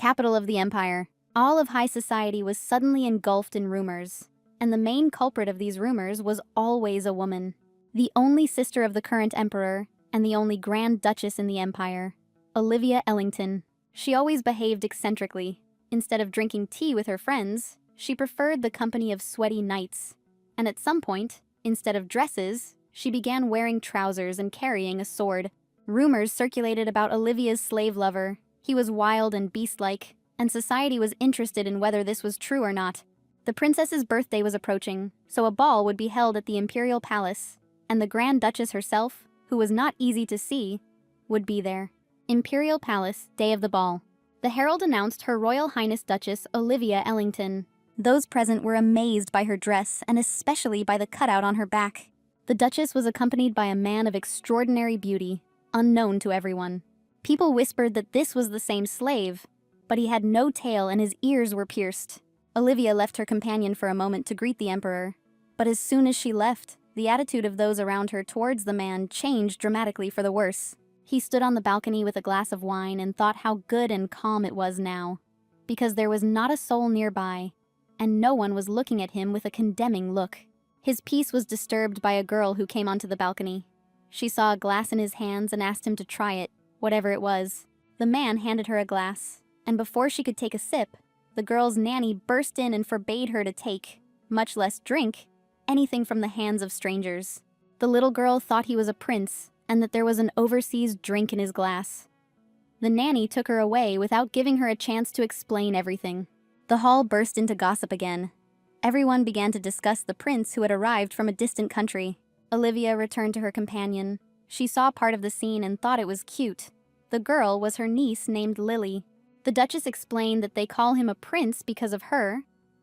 Capital of the empire. All of high society was suddenly engulfed in rumors, and the main culprit of these rumors was always a woman. The only sister of the current emperor, and the only Grand Duchess in the empire, Olivia Ellington. She always behaved eccentrically. Instead of drinking tea with her friends, she preferred the company of sweaty knights. And at some point, instead of dresses, she began wearing trousers and carrying a sword. Rumors circulated about Olivia's slave lover. He was wild and beast-like, and society was interested in whether this was true or not. The princess's birthday was approaching, so a ball would be held at the imperial palace, and the Grand Duchess herself, who was not easy to see, would be there. Imperial Palace, day of the ball. The herald announced Her Royal Highness Duchess Olivia Ellington. Those present were amazed by her dress, and especially by the cutout on her back. The Duchess was accompanied by a man of extraordinary beauty, unknown to everyone. People whispered that this was the same slave, but he had no tail and his ears were pierced. Olivia left her companion for a moment to greet the emperor, but as soon as she left, the attitude of those around her towards the man changed dramatically for the worse. He stood on the balcony with a glass of wine and thought how good and calm it was now, because there was not a soul nearby, and no one was looking at him with a condemning look. His peace was disturbed by a girl who came onto the balcony. She saw a glass in his hands and asked him to try it, whatever it was. The man handed her a glass, and before she could take a sip, the girl's nanny burst in and forbade her to take, much less drink, anything from the hands of strangers. The little girl thought he was a prince and that there was an overseas drink in his glass. The nanny took her away without giving her a chance to explain everything. The hall burst into gossip again. Everyone began to discuss the prince who had arrived from a distant country. Olivia returned to her companion. She saw part of the scene and thought it was cute. The girl was her niece named Lily. The Duchess explained that they call him a prince because of her.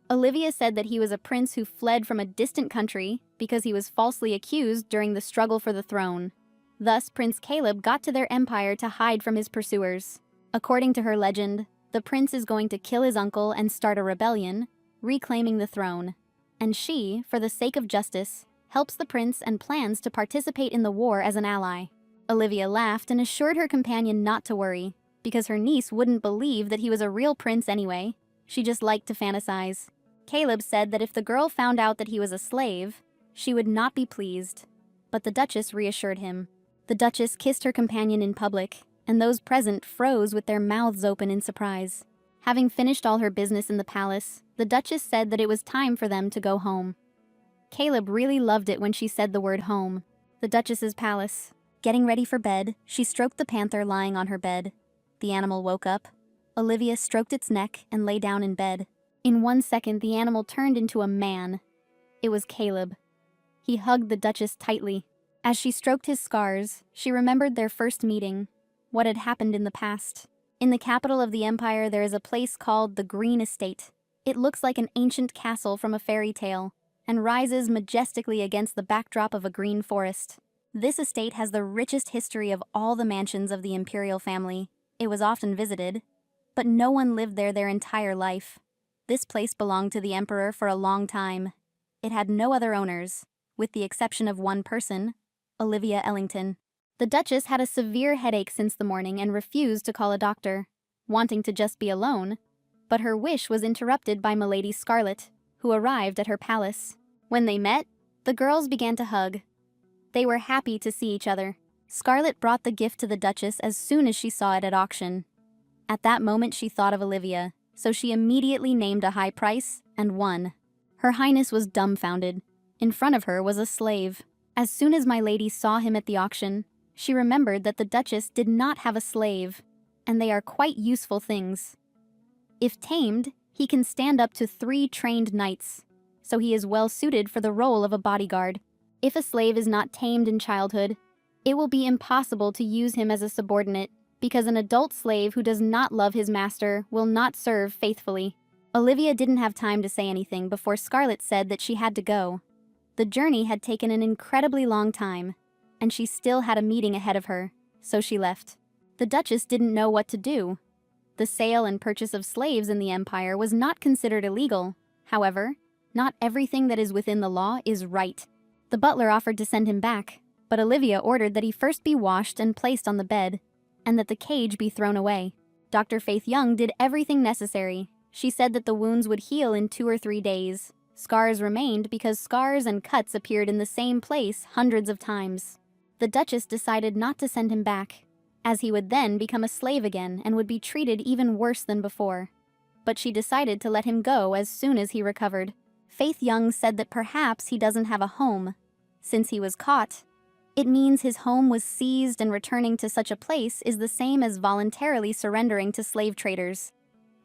Olivia said that he was a prince who fled from a distant country because he was falsely accused during the struggle for the throne. Thus, Prince Caleb got to their empire to hide from his pursuers. According to her legend, the prince is going to kill his uncle and start a rebellion, reclaiming the throne. And she, for the sake of justice, helps the prince and plans to participate in the war as an ally. Olivia laughed and assured her companion not to worry, because her niece wouldn't believe that he was a real prince anyway. She just liked to fantasize. Caleb said that if the girl found out that he was a slave, she would not be pleased. But the Duchess reassured him. The Duchess kissed her companion in public, and those present froze with their mouths open in surprise. Having finished all her business in the palace, the Duchess said that it was time for them to go home. Caleb really loved it when she said the word home. The Duchess's palace. Getting ready for bed, she stroked the panther lying on her bed. The animal woke up. Olivia stroked its neck and lay down in bed. In 1 second, the animal turned into a man. It was Caleb. He hugged the Duchess tightly. As she stroked his scars, she remembered their first meeting, what had happened in the past. In the capital of the empire, there is a place called the Green Estate. It looks like an ancient castle from a fairy tale, and rises majestically against the backdrop of a green forest. This estate has the richest history of all the mansions of the imperial family. It was often visited, but no one lived there their entire life. This place belonged to the emperor for a long time. It had no other owners, with the exception of one person, Olivia Ellington. The Duchess had a severe headache since the morning and refused to call a doctor, wanting to just be alone, but her wish was interrupted by Milady Scarlet, who arrived at her palace. When they met, the girls began to hug. They were happy to see each other. Scarlet brought the gift to the Duchess as soon as she saw it at auction. At that moment she thought of Olivia, so she immediately named a high price and won. Her Highness was dumbfounded. In front of her was a slave. As soon as my lady saw him at the auction, she remembered that the Duchess did not have a slave, and they are quite useful things. If tamed, he can stand up to 3 trained knights, so he is well suited for the role of a bodyguard. If a slave is not tamed in childhood, it will be impossible to use him as a subordinate, because an adult slave who does not love his master will not serve faithfully. Olivia didn't have time to say anything before Scarlet said that she had to go. The journey had taken an incredibly long time, and she still had a meeting ahead of her, so she left. The Duchess didn't know what to do. The sale and purchase of slaves in the empire was not considered illegal. However, not everything that is within the law is right. The butler offered to send him back, but Olivia ordered that he first be washed and placed on the bed, and that the cage be thrown away. Dr. Faith Young did everything necessary. She said that the wounds would heal in 2 or 3 days. Scars remained because scars and cuts appeared in the same place hundreds of times. The Duchess decided not to send him back, as he would then become a slave again and would be treated even worse than before. But she decided to let him go as soon as he recovered. Faith Young said that perhaps he doesn't have a home. Since he was caught, it means his home was seized, and returning to such a place is the same as voluntarily surrendering to slave traders.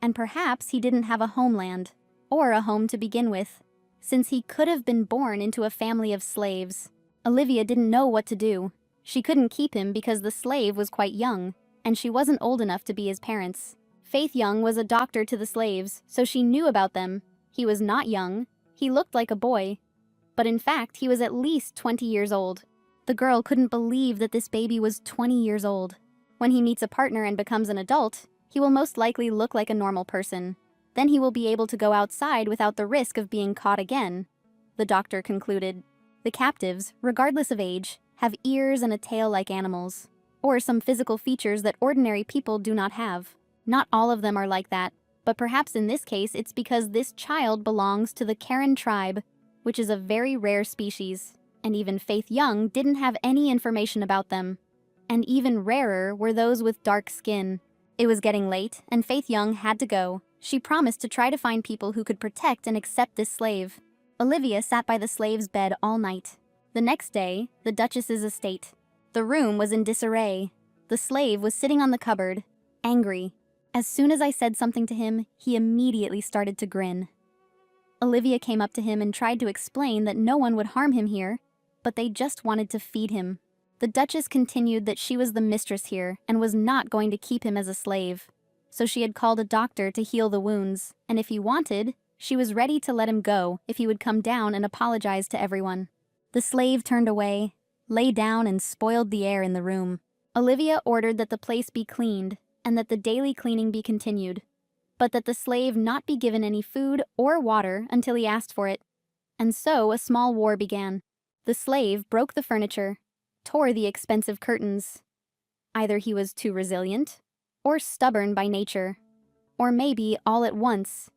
And perhaps he didn't have a homeland, or a home to begin with, since he could have been born into a family of slaves. Olivia didn't know what to do. She couldn't keep him because the slave was quite young, and she wasn't old enough to be his parents. Faith Young was a doctor to the slaves, so she knew about them. He was not young. He looked like a boy. But in fact, he was at least 20 years old. The girl couldn't believe that this baby was 20 years old. When he meets a partner and becomes an adult, he will most likely look like a normal person. Then he will be able to go outside without the risk of being caught again, the doctor concluded. The captives, regardless of age, have ears and a tail like animals, or some physical features that ordinary people do not have. Not all of them are like that, but perhaps in this case it's because this child belongs to the Karen tribe, which is a very rare species, and even Faith Young didn't have any information about them. And even rarer were those with dark skin. It was getting late, and Faith Young had to go. She promised to try to find people who could protect and accept this slave. Olivia sat by the slave's bed all night. The next day, the Duchess's estate. The room was in disarray. The slave was sitting on the cupboard, angry. As soon as I said something to him, he immediately started to grin. Olivia came up to him and tried to explain that no one would harm him here, but they just wanted to feed him. The Duchess continued that she was the mistress here and was not going to keep him as a slave. So she had called a doctor to heal the wounds, and if he wanted, she was ready to let him go if he would come down and apologize to everyone. The slave turned away, lay down, and spoiled the air in the room. Olivia ordered that the place be cleaned and that the daily cleaning be continued, but that the slave not be given any food or water until he asked for it. And so a small war began. The slave broke the furniture, tore the expensive curtains. Either he was too resilient, or stubborn by nature, or maybe all at once.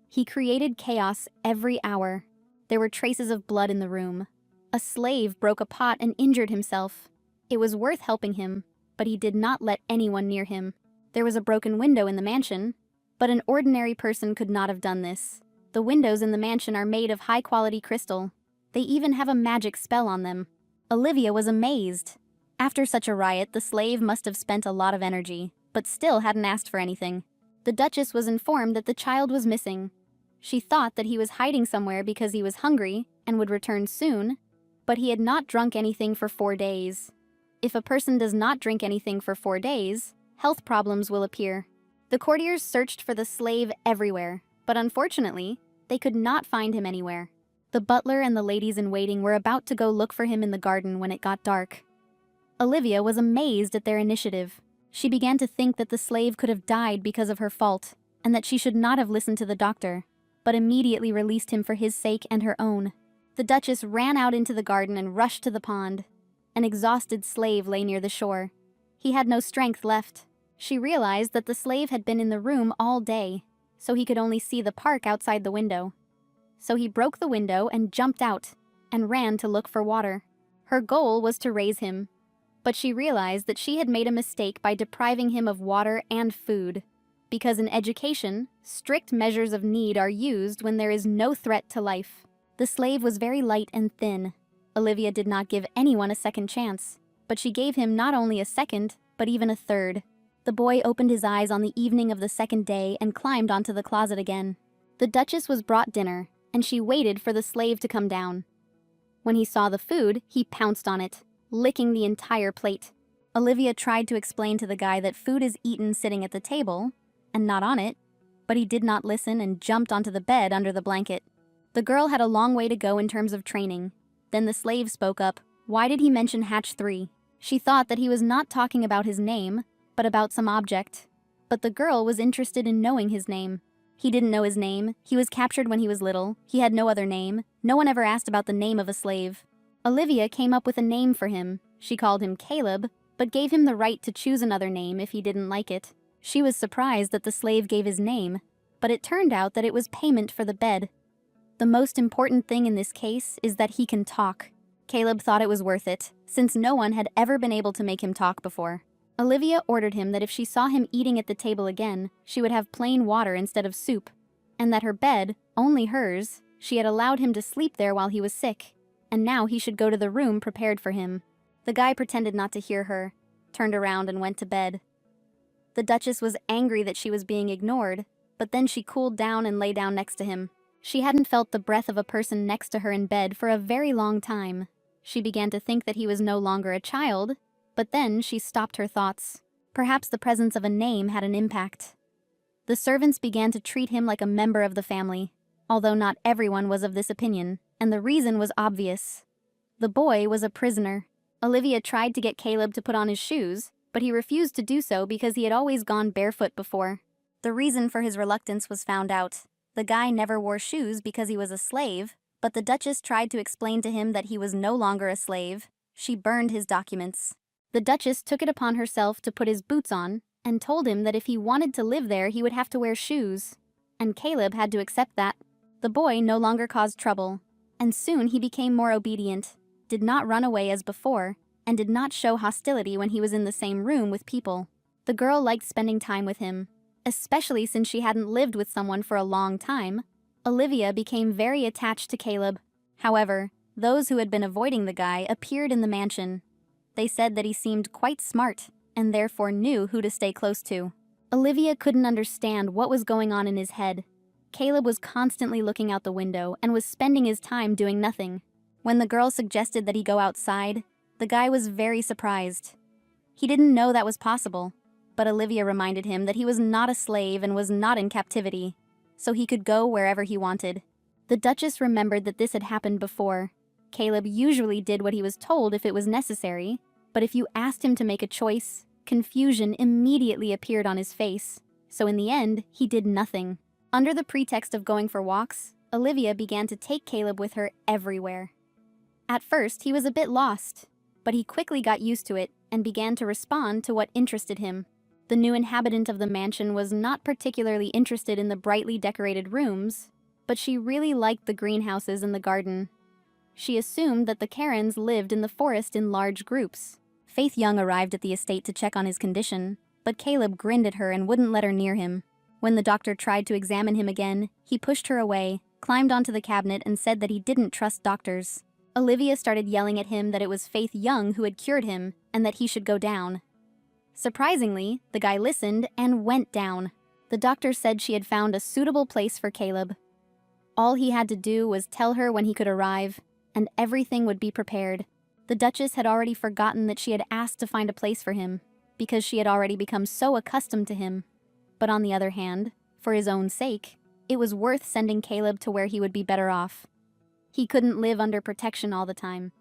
He created chaos every hour. There were traces of blood in the room. A slave broke a pot and injured himself. It was worth helping him, but he did not let anyone near him. There was a broken window in the mansion, but an ordinary person could not have done this. The windows in the mansion are made of high-quality crystal. They even have a magic spell on them. Olivia was amazed. After such a riot, the slave must have spent a lot of energy, but still hadn't asked for anything. The Duchess was informed that the child was missing. She thought that he was hiding somewhere because he was hungry and would return soon, but he had not drunk anything for 4 days. If a person does not drink anything for 4 days, health problems will appear. The courtiers searched for the slave everywhere, but unfortunately, they could not find him anywhere. The butler and the ladies-in-waiting were about to go look for him in the garden when it got dark. Olivia was amazed at their initiative. She began to think that the slave could have died because of her fault, and that she should not have listened to the doctor, but immediately released him for his sake and her own. The Duchess ran out into the garden and rushed to the pond. An exhausted slave lay near the shore. He had no strength left. She realized that the slave had been in the room all day, so he could only see the park outside the window. So he broke the window and jumped out, and ran to look for water. Her goal was to raise him, but she realized that she had made a mistake by depriving him of water and food, because in education, strict measures of need are used when there is no threat to life. The slave was very light and thin. Olivia did not give anyone a second chance, but she gave him not only a second, but even a third. The boy opened his eyes on the evening of the second day and climbed onto the closet again. The Duchess was brought dinner, and she waited for the slave to come down. When he saw the food, he pounced on it, licking the entire plate. Olivia tried to explain to the guy that food is eaten sitting at the table, and not on it, but he did not listen and jumped onto the bed under the blanket. The girl had a long way to go in terms of training. Then the slave spoke up. Why did he mention Hatch 3? She thought that he was not talking about his name, but about some object. But the girl was interested in knowing his name. He didn't know his name. He was captured when he was little. He had no other name. No one ever asked about the name of a slave. Olivia came up with a name for him. She called him Caleb, but gave him the right to choose another name if he didn't like it. She was surprised that the slave gave his name, but it turned out that it was payment for the bed. The most important thing in this case is that he can talk. Caleb thought it was worth it, since no one had ever been able to make him talk before. Olivia ordered him that if she saw him eating at the table again, she would have plain water instead of soup, and that her bed, only hers, she had allowed him to sleep there while he was sick, and now he should go to the room prepared for him. The guy pretended not to hear her, turned around and went to bed. The Duchess was angry that she was being ignored, but then she cooled down and lay down next to him. She hadn't felt the breath of a person next to her in bed for a very long time. She began to think that he was no longer a child, but then she stopped her thoughts. Perhaps the presence of a name had an impact. The servants began to treat him like a member of the family, although not everyone was of this opinion, and the reason was obvious. The boy was a prisoner. Olivia tried to get Caleb to put on his shoes, but he refused to do so because he had always gone barefoot before. The reason for his reluctance was found out. The guy never wore shoes because he was a slave, but the Duchess tried to explain to him that he was no longer a slave. She burned his documents. The Duchess took it upon herself to put his boots on, and told him that if he wanted to live there he would have to wear shoes. And Caleb had to accept that. The boy no longer caused trouble, and soon he became more obedient, did not run away as before, and did not show hostility when he was in the same room with people. The girl liked spending time with him, especially since she hadn't lived with someone for a long time. Olivia became very attached to Caleb. However, those who had been avoiding the guy appeared in the mansion. They said that he seemed quite smart, and therefore knew who to stay close to. Olivia couldn't understand what was going on in his head. Caleb was constantly looking out the window and was spending his time doing nothing. When the girl suggested that he go outside, the guy was very surprised. He didn't know that was possible, but Olivia reminded him that he was not a slave and was not in captivity, so he could go wherever he wanted. The Duchess remembered that this had happened before. Caleb usually did what he was told if it was necessary, but if you asked him to make a choice, confusion immediately appeared on his face, so in the end, he did nothing. Under the pretext of going for walks, Olivia began to take Caleb with her everywhere. At first, he was a bit lost, but he quickly got used to it and began to respond to what interested him. The new inhabitant of the mansion was not particularly interested in the brightly decorated rooms, but she really liked the greenhouses and the garden. She assumed that the Karens lived in the forest in large groups. Faith Young arrived at the estate to check on his condition, but Caleb grinned at her and wouldn't let her near him. When the doctor tried to examine him again, he pushed her away, climbed onto the cabinet, and said that he didn't trust doctors. Olivia started yelling at him that it was Faith Young who had cured him and that he should go down. Surprisingly, the guy listened and went down. The doctor said she had found a suitable place for Caleb. All he had to do was tell her when he could arrive, and everything would be prepared. The Duchess had already forgotten that she had asked to find a place for him, because she had already become so accustomed to him. But on the other hand, for his own sake, it was worth sending Caleb to where he would be better off. He couldn't live under protection all the time.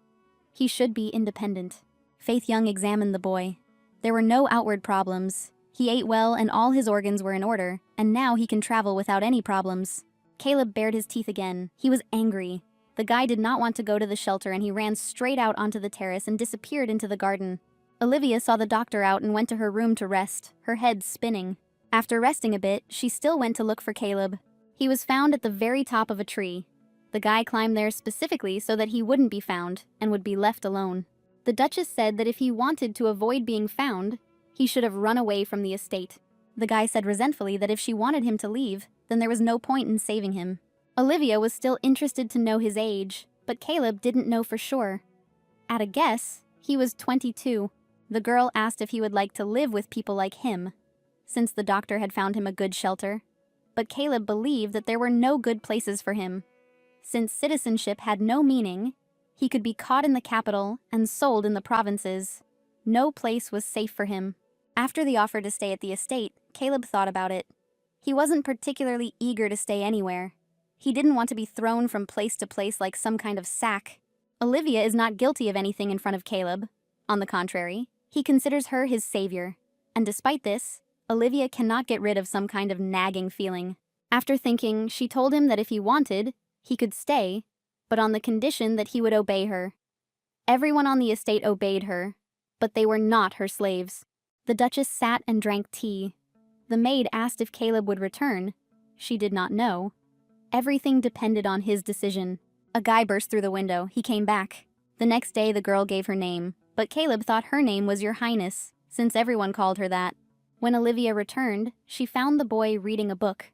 He should be independent. Faith Young examined the boy. There were no outward problems. He ate well and all his organs were in order, and now he can travel without any problems. Caleb bared his teeth again. He was angry. The guy did not want to go to the shelter and he ran straight out onto the terrace and disappeared into the garden. Olivia saw the doctor out and went to her room to rest, her head spinning. After resting a bit, she still went to look for Caleb. He was found at the very top of a tree. The guy climbed there specifically so that he wouldn't be found and would be left alone. The Duchess said that if he wanted to avoid being found, he should have run away from the estate. The guy said resentfully that if she wanted him to leave, then there was no point in saving him. Olivia was still interested to know his age, but Caleb didn't know for sure. At a guess, he was 22. The girl asked if he would like to live with people like him, since the doctor had found him a good shelter. But Caleb believed that there were no good places for him. Since citizenship had no meaning, he could be caught in the capital and sold in the provinces. No place was safe for him. After the offer to stay at the estate, Caleb thought about it. He wasn't particularly eager to stay anywhere. He didn't want to be thrown from place to place like some kind of sack. Olivia is not guilty of anything in front of Caleb. On the contrary, he considers her his savior. And despite this, Olivia cannot get rid of some kind of nagging feeling. After thinking, she told him that if he wanted, he could stay, but on the condition that he would obey her. Everyone on the estate obeyed her, but they were not her slaves. The Duchess sat and drank tea. The maid asked if Caleb would return. She did not know. Everything depended on his decision. A guy burst through the window. He came back. The next day, the girl gave her name, but Caleb thought her name was Your Highness, since everyone called her that. When Olivia returned, she found the boy reading a book.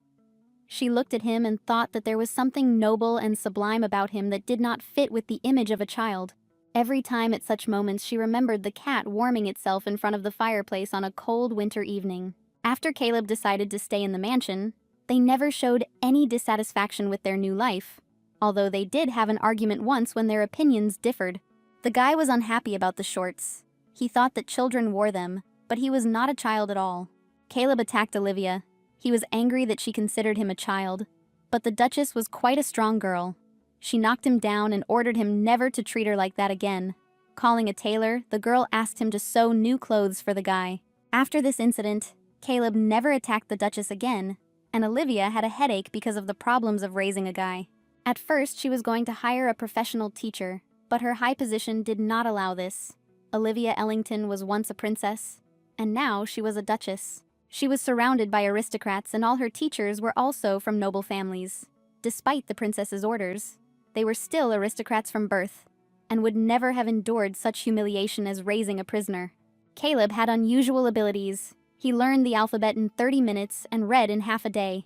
She looked at him and thought that there was something noble and sublime about him that did not fit with the image of a child. Every time at such moments she remembered the cat warming itself in front of the fireplace on a cold winter evening. After Caleb decided to stay in the mansion, they never showed any dissatisfaction with their new life, although they did have an argument once when their opinions differed. The guy was unhappy about the shorts. He thought that children wore them, but he was not a child at all. Caleb attacked Olivia. He was angry that she considered him a child, but the Duchess was quite a strong girl. She knocked him down and ordered him never to treat her like that again. Calling a tailor, the girl asked him to sew new clothes for the guy. After this incident, Caleb never attacked the Duchess again, and Olivia had a headache because of the problems of raising a guy. At first, she was going to hire a professional teacher, but her high position did not allow this. Olivia Ellington was once a princess, and now she was a duchess. She was surrounded by aristocrats, and all her teachers were also from noble families. Despite the princess's orders, they were still aristocrats from birth, and would never have endured such humiliation as raising a prisoner. Caleb had unusual abilities. He learned the alphabet in 30 minutes and read in half a day.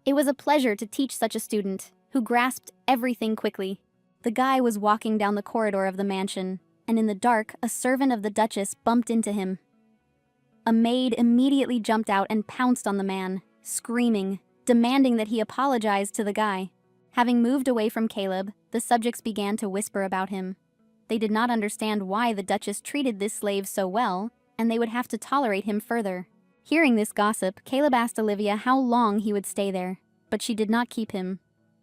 It was a pleasure to teach such a student, who grasped everything quickly. The guy was walking down the corridor of the mansion, and in the dark, a servant of the Duchess bumped into him. A maid immediately jumped out and pounced on the man, screaming, demanding that he apologize to the guy. Having moved away from Caleb, the subjects began to whisper about him. They did not understand why the Duchess treated this slave so well, and they would have to tolerate him further. Hearing this gossip, Caleb asked Olivia how long he would stay there, but she did not keep him.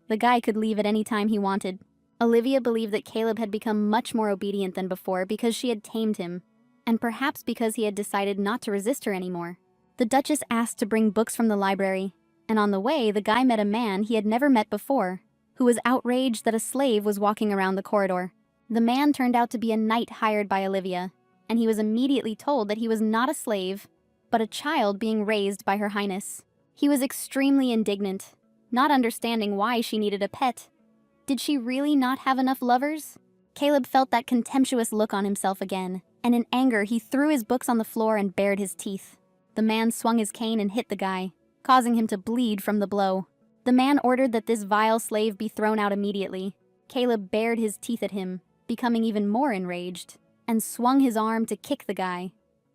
The guy could leave at any time he wanted. Olivia believed that Caleb had become much more obedient than before because she had tamed him, and perhaps because he had decided not to resist her anymore. The Duchess asked to bring books from the library, and on the way, the guy met a man he had never met before, who was outraged that a slave was walking around the corridor. The man turned out to be a knight hired by Olivia, and he was immediately told that he was not a slave, but a child being raised by Her Highness. He was extremely indignant, not understanding why she needed a pet. Did she really not have enough lovers? Caleb felt that contemptuous look on himself again, and in anger he threw his books on the floor and bared his teeth. The man swung his cane and hit the guy, causing him to bleed from the blow. The man ordered that this vile slave be thrown out immediately. Caleb bared his teeth at him, becoming even more enraged, and swung his arm to kick the guy.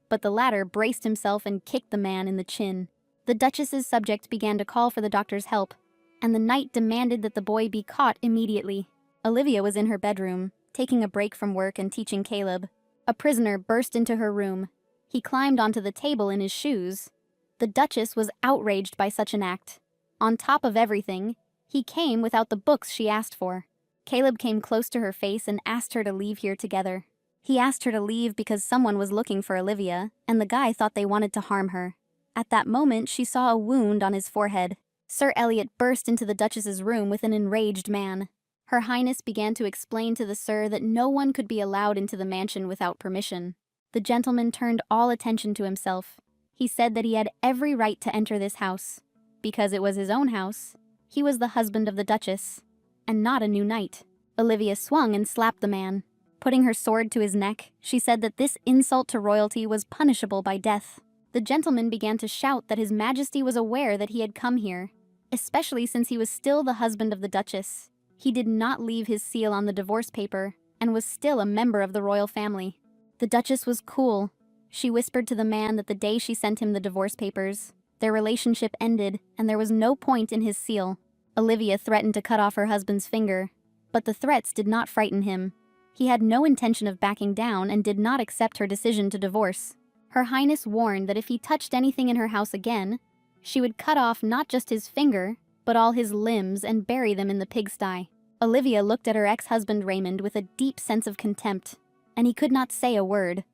But the latter braced himself and kicked the man in the chin. The Duchess's subject began to call for the doctor's help, and the knight demanded that the boy be caught immediately. Olivia was in her bedroom, taking a break from work and teaching Caleb. A prisoner burst into her room. He climbed onto the table in his shoes. The Duchess was outraged by such an act. On top of everything, he came without the books she asked for. Caleb came close to her face and asked her to leave here together. He asked her to leave because someone was looking for Olivia, and the guy thought they wanted to harm her. At that moment, she saw a wound on his forehead. Sir Elliot burst into the Duchess's room with an enraged man. Her Highness began to explain to the Sir that no one could be allowed into the mansion without permission. The gentleman turned all attention to himself. He said that he had every right to enter this house. Because it was his own house, he was the husband of the Duchess, and not a new knight. Olivia swung and slapped the man. Putting her sword to his neck, she said that this insult to royalty was punishable by death. The gentleman began to shout that His Majesty was aware that he had come here, especially since he was still the husband of the Duchess. He did not leave his seal on the divorce paper, and was still a member of the royal family. The Duchess was cool. She whispered to the man that the day she sent him the divorce papers, their relationship ended, and there was no point in his seal. Olivia threatened to cut off her husband's finger, but the threats did not frighten him. He had no intention of backing down and did not accept her decision to divorce. Her Highness warned that if he touched anything in her house again, she would cut off not just his finger, but all his limbs and bury them in the pigsty. Olivia looked at her ex-husband Raymond with a deep sense of contempt, and he could not say a word.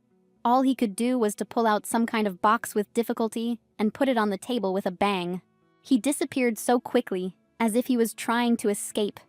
All he could do was to pull out some kind of box with difficulty and put it on the table with a bang. He disappeared so quickly, as if he was trying to escape.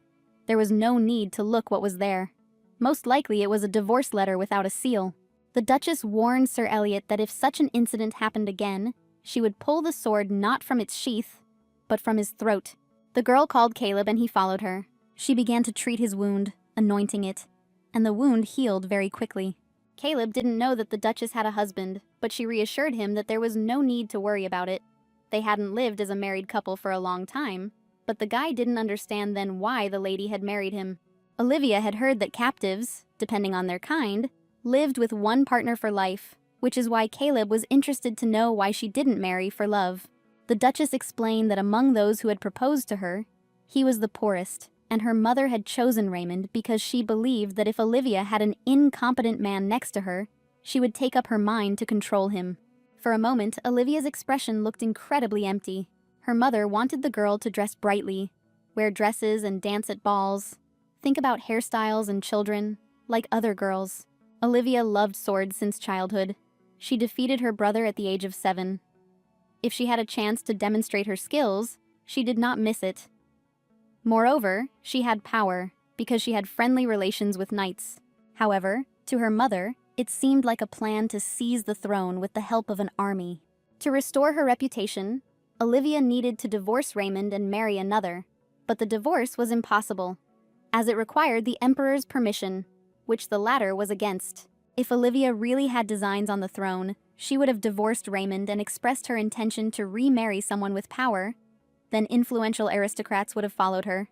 There was no need to look what was there. Most likely it was a divorce letter without a seal. The Duchess warned Sir Elliot that if such an incident happened again, she would pull the sword not from its sheath, but from his throat. The girl called Caleb and he followed her. She began to treat his wound, anointing it, and the wound healed very quickly. Caleb didn't know that the Duchess had a husband, but she reassured him that there was no need to worry about it. They hadn't lived as a married couple for a long time, but the guy didn't understand then why the lady had married him. Olivia had heard that captives, depending on their kind, lived with one partner for life, which is why Caleb was interested to know why she didn't marry for love. The Duchess explained that among those who had proposed to her, he was the poorest, and her mother had chosen Raymond because she believed that if Olivia had an incompetent man next to her, she would take up her mind to control him. For a moment, Olivia's expression looked incredibly empty. Her mother wanted the girl to dress brightly, wear dresses and dance at balls, think about hairstyles and children, like other girls. Olivia loved swords since childhood. She defeated her brother at the age of 7. If she had a chance to demonstrate her skills, she did not miss it. Moreover, she had power, because she had friendly relations with knights. However, to her mother, it seemed like a plan to seize the throne with the help of an army. To restore her reputation, Olivia needed to divorce Raymond and marry another, but the divorce was impossible, as it required the emperor's permission, which the latter was against. If Olivia really had designs on the throne, she would have divorced Raymond and expressed her intention to remarry someone with power. Then influential aristocrats would have followed her,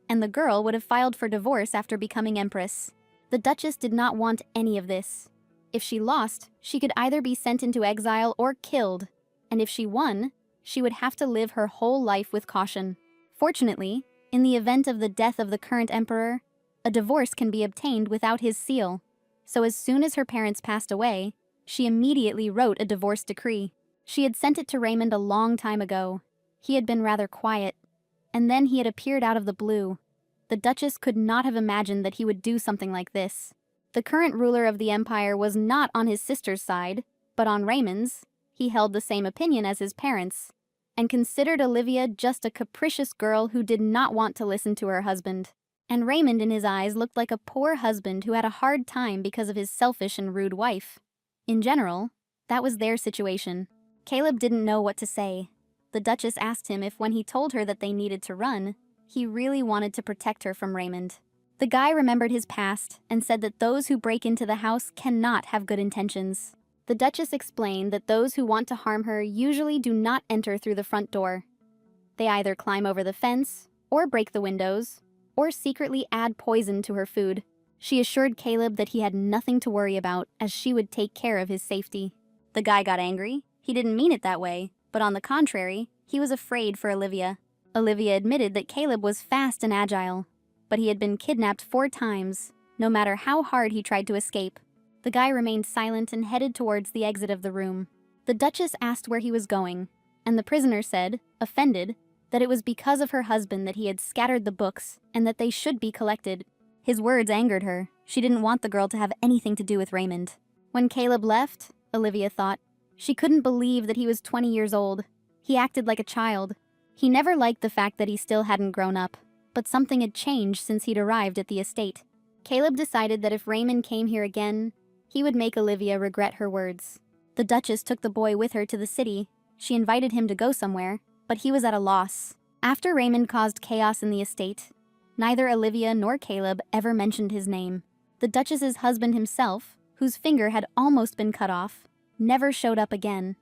and the girl would have filed for divorce after becoming empress. The Duchess did not want any of this. If she lost, she could either be sent into exile or killed, and if she won, she would have to live her whole life with caution. Fortunately, in the event of the death of the current emperor, a divorce can be obtained without his seal. So as soon as her parents passed away, she immediately wrote a divorce decree. She had sent it to Raymond a long time ago. He had been rather quiet, and then he had appeared out of the blue. The Duchess could not have imagined that he would do something like this. The current ruler of the empire was not on his sister's side, but on Raymond's. He held the same opinion as his parents, and considered Olivia just a capricious girl who did not want to listen to her husband. And Raymond in his eyes looked like a poor husband who had a hard time because of his selfish and rude wife. In general, that was their situation. Caleb didn't know what to say. The Duchess asked him if when he told her that they needed to run, he really wanted to protect her from Raymond. The guy remembered his past and said that those who break into the house cannot have good intentions. The Duchess explained that those who want to harm her usually do not enter through the front door. They either climb over the fence, or break the windows, or secretly add poison to her food. She assured Caleb that he had nothing to worry about, as she would take care of his safety. The guy got angry. He didn't mean it that way, but on the contrary, he was afraid for Olivia. Olivia admitted that Caleb was fast and agile, but he had been kidnapped 4 times, no matter how hard he tried to escape. The guy remained silent and headed towards the exit of the room. The Duchess asked where he was going, and the prisoner said, offended, that it was because of her husband that he had scattered the books and that they should be collected. His words angered her. She didn't want the girl to have anything to do with Raymond. When Caleb left, Olivia thought, she couldn't believe that he was 20 years old. He acted like a child. He never liked the fact that he still hadn't grown up, but something had changed since he'd arrived at the estate. Caleb decided that if Raymond came here again, he would make Olivia regret her words. The Duchess took the boy with her to the city. She invited him to go somewhere, but he was at a loss. After Raymond caused chaos in the estate, neither Olivia nor Caleb ever mentioned his name. The Duchess's husband himself, whose finger had almost been cut off, never showed up again.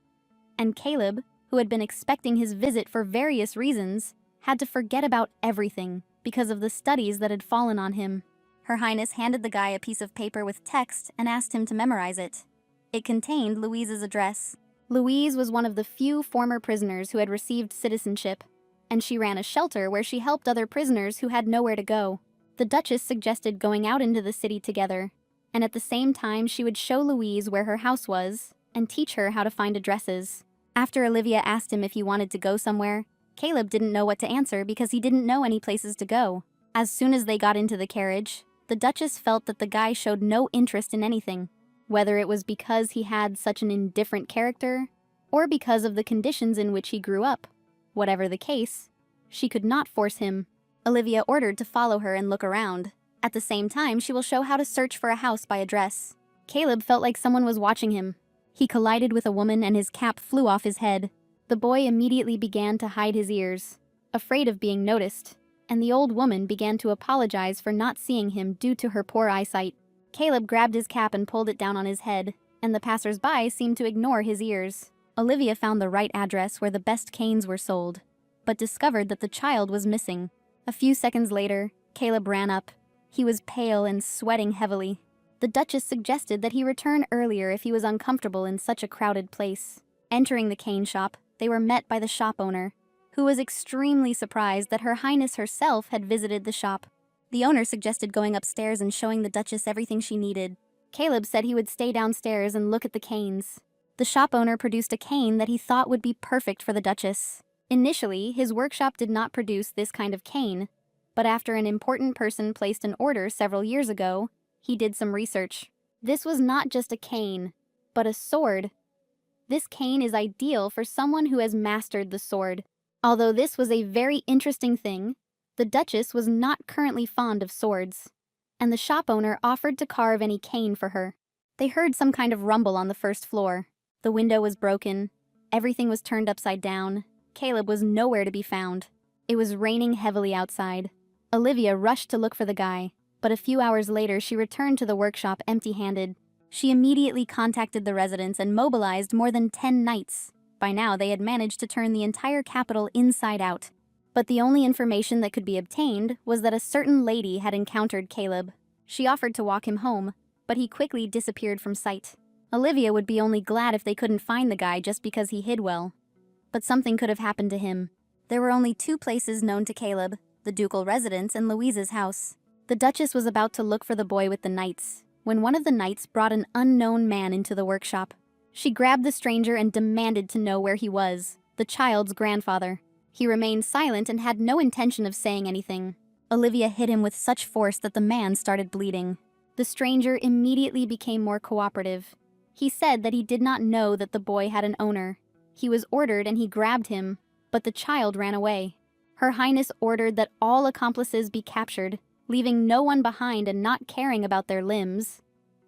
And Caleb, who had been expecting his visit for various reasons, had to forget about everything because of the studies that had fallen on him. Her Highness handed the guy a piece of paper with text and asked him to memorize it. It contained Louise's address. Louise was one of the few former prisoners who had received citizenship, and she ran a shelter where she helped other prisoners who had nowhere to go. The Duchess suggested going out into the city together, and at the same time she would show Louise where her house was and teach her how to find addresses. After Olivia asked him if he wanted to go somewhere, Caleb didn't know what to answer because he didn't know any places to go. As soon as they got into the carriage, the Duchess felt that the guy showed no interest in anything, whether it was because he had such an indifferent character or because of the conditions in which he grew up. Whatever the case, she could not force him. Olivia ordered to follow her and look around. At the same time, she will show how to search for a house by address. Caleb felt like someone was watching him. He collided with a woman and his cap flew off his head. The boy immediately began to hide his ears, afraid of being noticed, and the old woman began to apologize for not seeing him due to her poor eyesight. Caleb grabbed his cap and pulled it down on his head, and the passers-by seemed to ignore his ears. Olivia found the right address where the best canes were sold, but discovered that the child was missing. A few seconds later, Caleb ran up. He was pale and sweating heavily. The Duchess suggested that he return earlier if he was uncomfortable in such a crowded place. Entering the cane shop, they were met by the shop owner, who was extremely surprised that Her Highness herself had visited the shop. The owner suggested going upstairs and showing the Duchess everything she needed. Caleb said he would stay downstairs and look at the canes. The shop owner produced a cane that he thought would be perfect for the Duchess. Initially, his workshop did not produce this kind of cane, but after an important person placed an order several years ago, he did some research. This was not just a cane, but a sword. This cane is ideal for someone who has mastered the sword. Although this was a very interesting thing, the Duchess was not currently fond of swords, and the shop owner offered to carve any cane for her. They heard some kind of rumble on the first floor. The window was broken. Everything was turned upside down. Caleb was nowhere to be found. It was raining heavily outside. Olivia rushed to look for the guy, but a few hours later she returned to the workshop empty-handed. She immediately contacted the residents and mobilized more than 10 knights. By now they had managed to turn the entire capital inside out. But the only information that could be obtained was that a certain lady had encountered Caleb. She offered to walk him home, but he quickly disappeared from sight. Olivia would be only glad if they couldn't find the guy just because he hid well. But something could have happened to him. There were only 2 places known to Caleb, the ducal residence and Louise's house. The Duchess was about to look for the boy with the knights, when one of the knights brought an unknown man into the workshop. She grabbed the stranger and demanded to know where he was, the child's grandfather. He remained silent and had no intention of saying anything. Olivia hit him with such force that the man started bleeding. The stranger immediately became more cooperative. He said that he did not know that the boy had an owner. He was ordered and he grabbed him, but the child ran away. Her Highness ordered that all accomplices be captured, leaving no one behind and not caring about their limbs.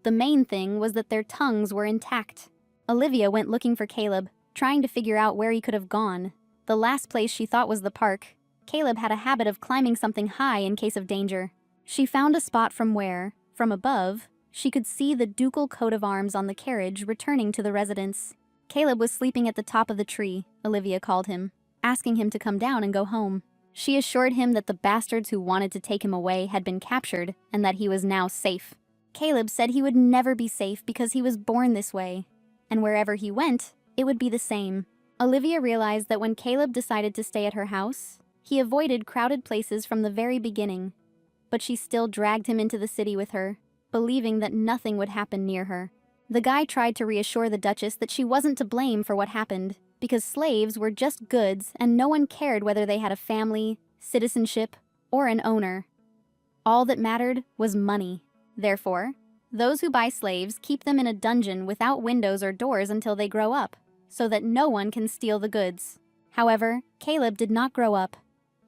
The main thing was that their tongues were intact. Olivia went looking for Caleb, trying to figure out where he could have gone. The last place she thought was the park. Caleb had a habit of climbing something high in case of danger. She found a spot from where, from above, she could see the ducal coat of arms on the carriage returning to the residence. Caleb was sleeping at the top of the tree, Olivia called him, asking him to come down and go home. She assured him that the bastards who wanted to take him away had been captured and that he was now safe. Caleb said he would never be safe because he was born this way, and wherever he went, it would be the same. Olivia realized that when Caleb decided to stay at her house, he avoided crowded places from the very beginning, but she still dragged him into the city with her, believing that nothing would happen near her. The guy tried to reassure the Duchess that she wasn't to blame for what happened, because slaves were just goods and no one cared whether they had a family, citizenship, or an owner. All that mattered was money. Therefore, those who buy slaves keep them in a dungeon without windows or doors until they grow up, so that no one can steal the goods. However, Caleb did not grow up,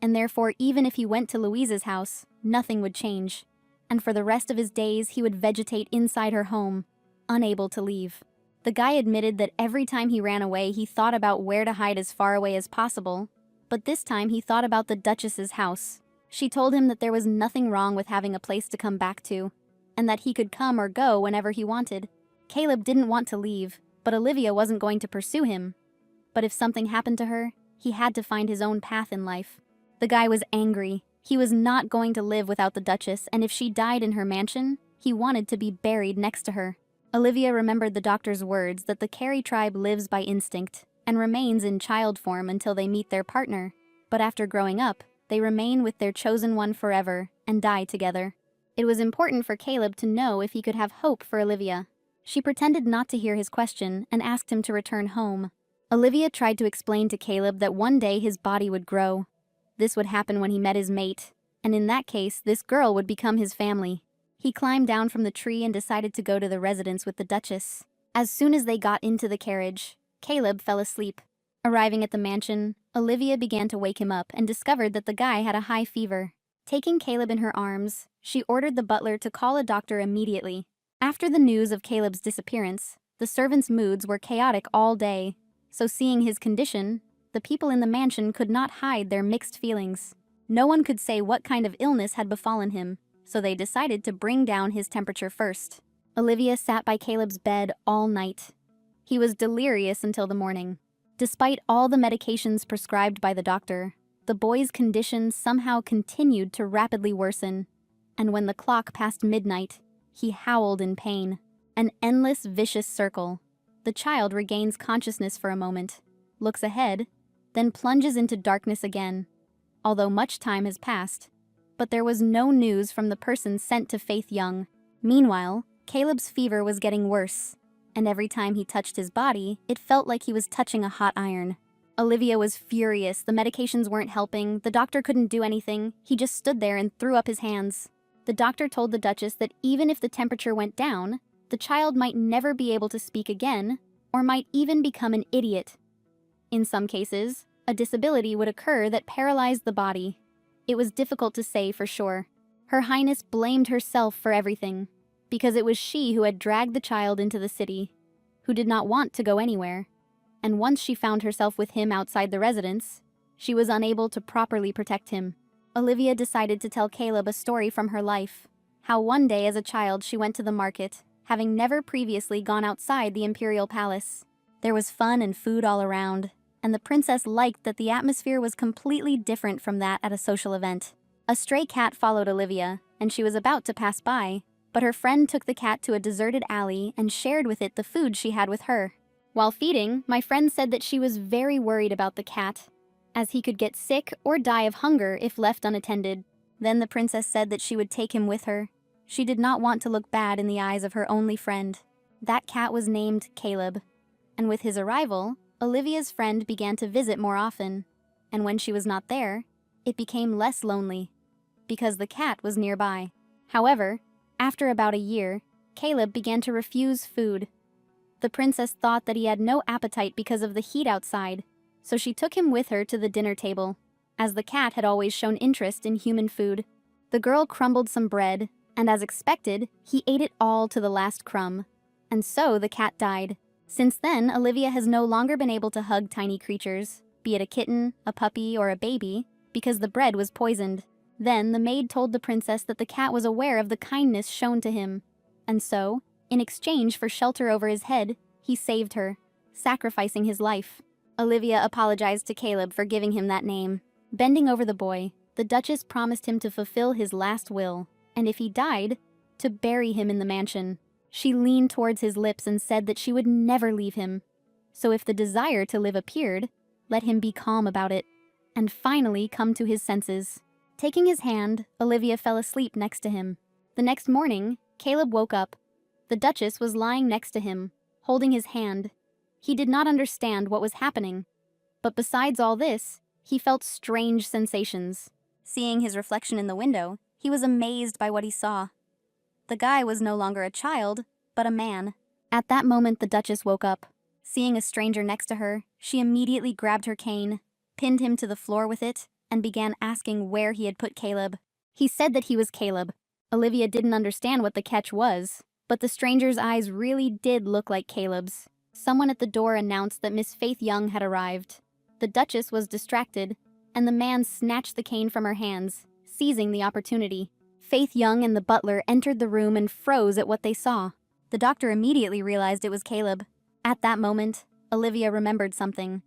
and therefore even if he went to Louise's house, nothing would change. And for the rest of his days he would vegetate inside her home, unable to leave. The guy admitted that every time he ran away he thought about where to hide as far away as possible, but this time he thought about the Duchess's house. She told him that there was nothing wrong with having a place to come back to, and that he could come or go whenever he wanted. Caleb didn't want to leave, but Olivia wasn't going to pursue him. But if something happened to her, he had to find his own path in life. The guy was angry. He was not going to live without the Duchess, and if she died in her mansion, he wanted to be buried next to her. Olivia remembered the doctor's words that the Carey tribe lives by instinct and remains in child form until they meet their partner. But after growing up, they remain with their chosen one forever and die together. It was important for Caleb to know if he could have hope for Olivia. She pretended not to hear his question and asked him to return home. Olivia tried to explain to Caleb that one day his body would grow. This would happen when he met his mate, and in that case, this girl would become his family. He climbed down from the tree and decided to go to the residence with the Duchess. As soon as they got into the carriage, Caleb fell asleep. Arriving at the mansion, Olivia began to wake him up and discovered that the guy had a high fever. Taking Caleb in her arms, she ordered the butler to call a doctor immediately. After the news of Caleb's disappearance, the servants' moods were chaotic all day. So seeing his condition, the people in the mansion could not hide their mixed feelings. No one could say what kind of illness had befallen him, so they decided to bring down his temperature first. Olivia sat by Caleb's bed all night. He was delirious until the morning. Despite all the medications prescribed by the doctor, the boy's condition somehow continued to rapidly worsen, and when the clock passed midnight, he howled in pain. An endless, vicious circle. The child regains consciousness for a moment, looks ahead, then plunges into darkness again, although much time has passed. But there was no news from the person sent to Faith Young. Meanwhile, Caleb's fever was getting worse, and every time he touched his body, it felt like he was touching a hot iron. Olivia was furious. The medications weren't helping. The doctor couldn't do anything. He just stood there and threw up his hands. The doctor told the Duchess that even if the temperature went down, the child might never be able to speak again, or might even become an idiot. In some cases, a disability would occur that paralyzed the body. It was difficult to say for sure. Her Highness blamed herself for everything, because it was she who had dragged the child into the city, who did not want to go anywhere. And once she found herself with him outside the residence, she was unable to properly protect him. Olivia decided to tell Caleb a story from her life, how one day as a child she went to the market, having never previously gone outside the imperial palace. There was fun and food all around, and the princess liked that the atmosphere was completely different from that at a social event. A stray cat followed Olivia, and she was about to pass by, but her friend took the cat to a deserted alley and shared with it the food she had with her. While feeding, my friend said that she was very worried about the cat, as he could get sick or die of hunger if left unattended. Then the princess said that she would take him with her. She did not want to look bad in the eyes of her only friend. That cat was named Caleb, and with his arrival, Olivia's friend began to visit more often, and when she was not there, it became less lonely, because the cat was nearby. However, after about a year, Caleb began to refuse food. The princess thought that he had no appetite because of the heat outside, so she took him with her to the dinner table, as the cat had always shown interest in human food. The girl crumbled some bread, and as expected, he ate it all to the last crumb. And so the cat died. Since then, Olivia has no longer been able to hug tiny creatures, be it a kitten, a puppy, or a baby, because the bread was poisoned. Then the maid told the princess that the cat was aware of the kindness shown to him, and so, in exchange for shelter over his head, he saved her, sacrificing his life. Olivia apologized to Caleb for giving him that name. Bending over the boy, the Duchess promised him to fulfill his last will, and if he died, to bury him in the mansion. She leaned towards his lips and said that she would never leave him. So if the desire to live appeared, let him be calm about it, and finally come to his senses. Taking his hand, Olivia fell asleep next to him. The next morning, Caleb woke up. The Duchess was lying next to him, holding his hand. He did not understand what was happening, but besides all this, he felt strange sensations. Seeing his reflection in the window, he was amazed by what he saw. The guy was no longer a child, but a man. At that moment, the Duchess woke up. Seeing a stranger next to her, she immediately grabbed her cane, pinned him to the floor with it, and began asking where he had put Caleb. He said that he was Caleb. Olivia didn't understand what the catch was, but the stranger's eyes really did look like Caleb's. Someone at the door announced that Miss Faith Young had arrived. The Duchess was distracted, and the man snatched the cane from her hands, seizing the opportunity. Faith Young and the butler entered the room and froze at what they saw. The doctor immediately realized it was Caleb. At that moment, Olivia remembered something.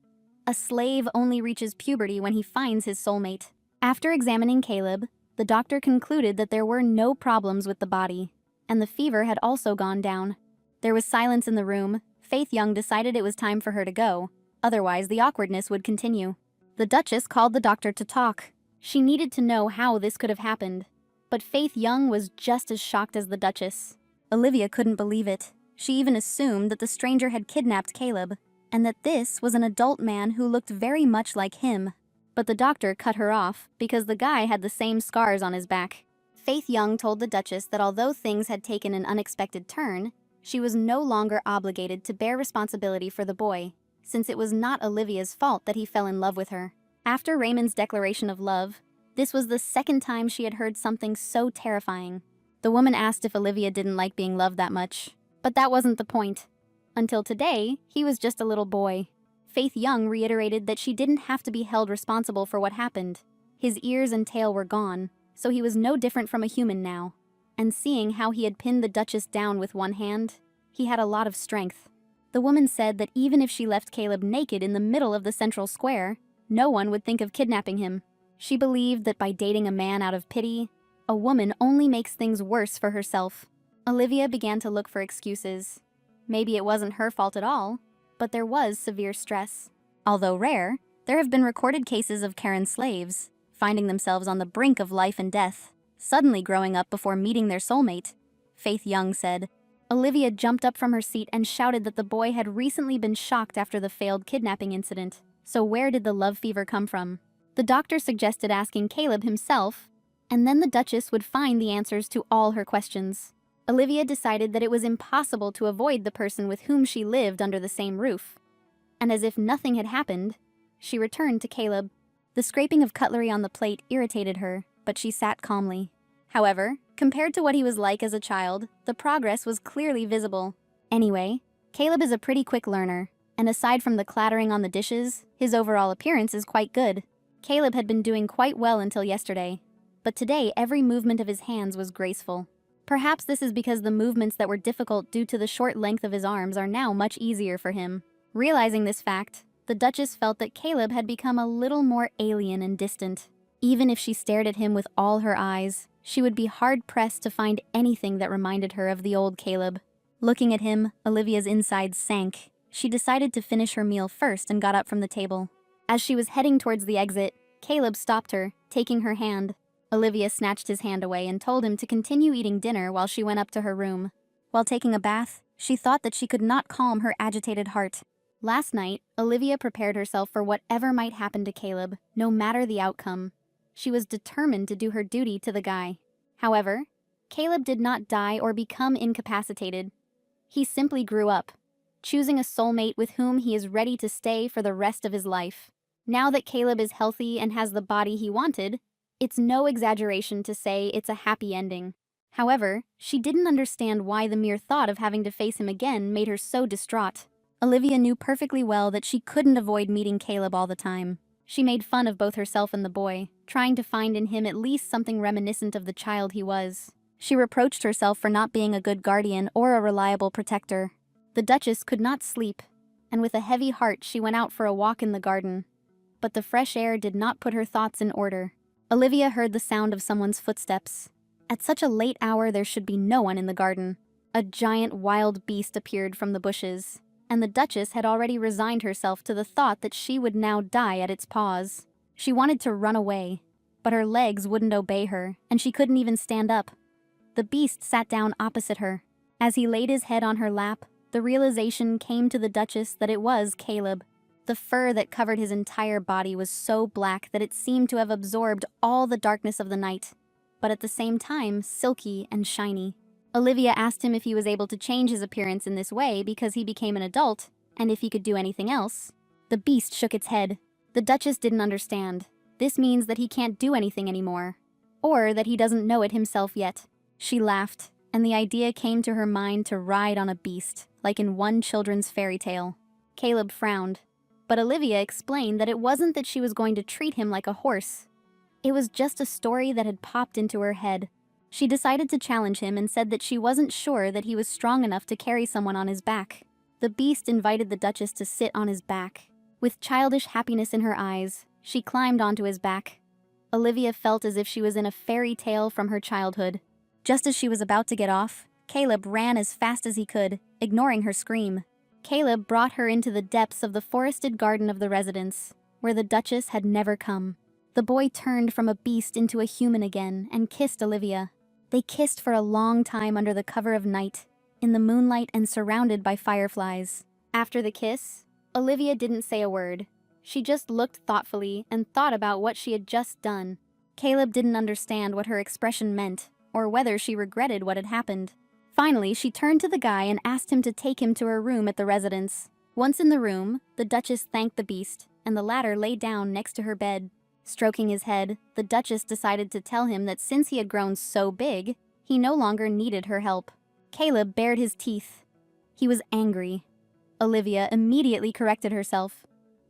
A slave only reaches puberty when he finds his soulmate. After examining Caleb, the doctor concluded that there were no problems with the body, and the fever had also gone down. There was silence in the room. Faith Young decided it was time for her to go, otherwise the awkwardness would continue. The Duchess called the doctor to talk. She needed to know how this could have happened, but Faith Young was just as shocked as the Duchess. Olivia couldn't believe it. She even assumed that the stranger had kidnapped Caleb, and that this was an adult man who looked very much like him. But the doctor cut her off because the guy had the same scars on his back. Faith Young told the Duchess that although things had taken an unexpected turn, she was no longer obligated to bear responsibility for the boy, since it was not Olivia's fault that he fell in love with her. After Raymond's declaration of love, this was the second time she had heard something so terrifying. The woman asked if Olivia didn't like being loved that much, but that wasn't the point. Until today, he was just a little boy. Faith Young reiterated that she didn't have to be held responsible for what happened. His ears and tail were gone, so he was no different from a human now. And seeing how he had pinned the Duchess down with one hand, he had a lot of strength. The woman said that even if she left Caleb naked in the middle of the central square, no one would think of kidnapping him. She believed that by dating a man out of pity, a woman only makes things worse for herself. Olivia began to look for excuses. Maybe it wasn't her fault at all, but there was severe stress. Although rare, there have been recorded cases of Karen slaves, finding themselves on the brink of life and death, suddenly growing up before meeting their soulmate, Faith Young said. Olivia jumped up from her seat and shouted that the boy had recently been shocked after the failed kidnapping incident. So where did the love fever come from? The doctor suggested asking Caleb himself, and then the Duchess would find the answers to all her questions. Olivia decided that it was impossible to avoid the person with whom she lived under the same roof. And as if nothing had happened, she returned to Caleb. The scraping of cutlery on the plate irritated her, but she sat calmly. However, compared to what he was like as a child, the progress was clearly visible. Anyway, Caleb is a pretty quick learner, and aside from the clattering on the dishes, his overall appearance is quite good. Caleb had been doing quite well until yesterday, but today every movement of his hands was graceful. Perhaps this is because the movements that were difficult due to the short length of his arms are now much easier for him. Realizing this fact, the Duchess felt that Caleb had become a little more alien and distant. Even if she stared at him with all her eyes, she would be hard-pressed to find anything that reminded her of the old Caleb. Looking at him, Olivia's insides sank. She decided to finish her meal first and got up from the table. As she was heading towards the exit, Caleb stopped her, taking her hand. Olivia snatched his hand away and told him to continue eating dinner while she went up to her room. While taking a bath, she thought that she could not calm her agitated heart. Last night, Olivia prepared herself for whatever might happen to Caleb, no matter the outcome. She was determined to do her duty to the guy. However, Caleb did not die or become incapacitated. He simply grew up, choosing a soulmate with whom he is ready to stay for the rest of his life. Now that Caleb is healthy and has the body he wanted, it's no exaggeration to say it's a happy ending. However, she didn't understand why the mere thought of having to face him again made her so distraught. Olivia knew perfectly well that she couldn't avoid meeting Caleb all the time. She made fun of both herself and the boy, trying to find in him at least something reminiscent of the child he was. She reproached herself for not being a good guardian or a reliable protector. The Duchess could not sleep, and with a heavy heart she went out for a walk in the garden. But the fresh air did not put her thoughts in order. Olivia heard the sound of someone's footsteps. At such a late hour there should be no one in the garden. A giant wild beast appeared from the bushes, and the Duchess had already resigned herself to the thought that she would now die at its paws. She wanted to run away, but her legs wouldn't obey her, and she couldn't even stand up. The beast sat down opposite her. As he laid his head on her lap, the realization came to the Duchess that it was Caleb. The fur that covered his entire body was so black that it seemed to have absorbed all the darkness of the night, but at the same time silky and shiny. Olivia asked him if he was able to change his appearance in this way because he became an adult, and if he could do anything else. The beast shook its head. The Duchess didn't understand. This means that he can't do anything anymore, or that he doesn't know it himself yet. She laughed, and the idea came to her mind to ride on a beast, like in one children's fairy tale. Caleb frowned, but Olivia explained that it wasn't that she was going to treat him like a horse. It was just a story that had popped into her head. She decided to challenge him and said that she wasn't sure that he was strong enough to carry someone on his back. The beast invited the Duchess to sit on his back. With childish happiness in her eyes, she climbed onto his back. Olivia felt as if she was in a fairy tale from her childhood. Just as she was about to get off, Caleb ran as fast as he could, ignoring her scream. Caleb brought her into the depths of the forested garden of the residence, where the Duchess had never come. The boy turned from a beast into a human again and kissed Olivia. They kissed for a long time under the cover of night, in the moonlight and surrounded by fireflies. After the kiss, Olivia didn't say a word. She just looked thoughtfully and thought about what she had just done. Caleb didn't understand what her expression meant, or whether she regretted what had happened. Finally, she turned to the guy and asked him to take him to her room at the residence. Once in the room, the Duchess thanked the beast, and the latter lay down next to her bed. Stroking his head, the Duchess decided to tell him that since he had grown so big, he no longer needed her help. Caleb bared his teeth. He was angry. Olivia immediately corrected herself.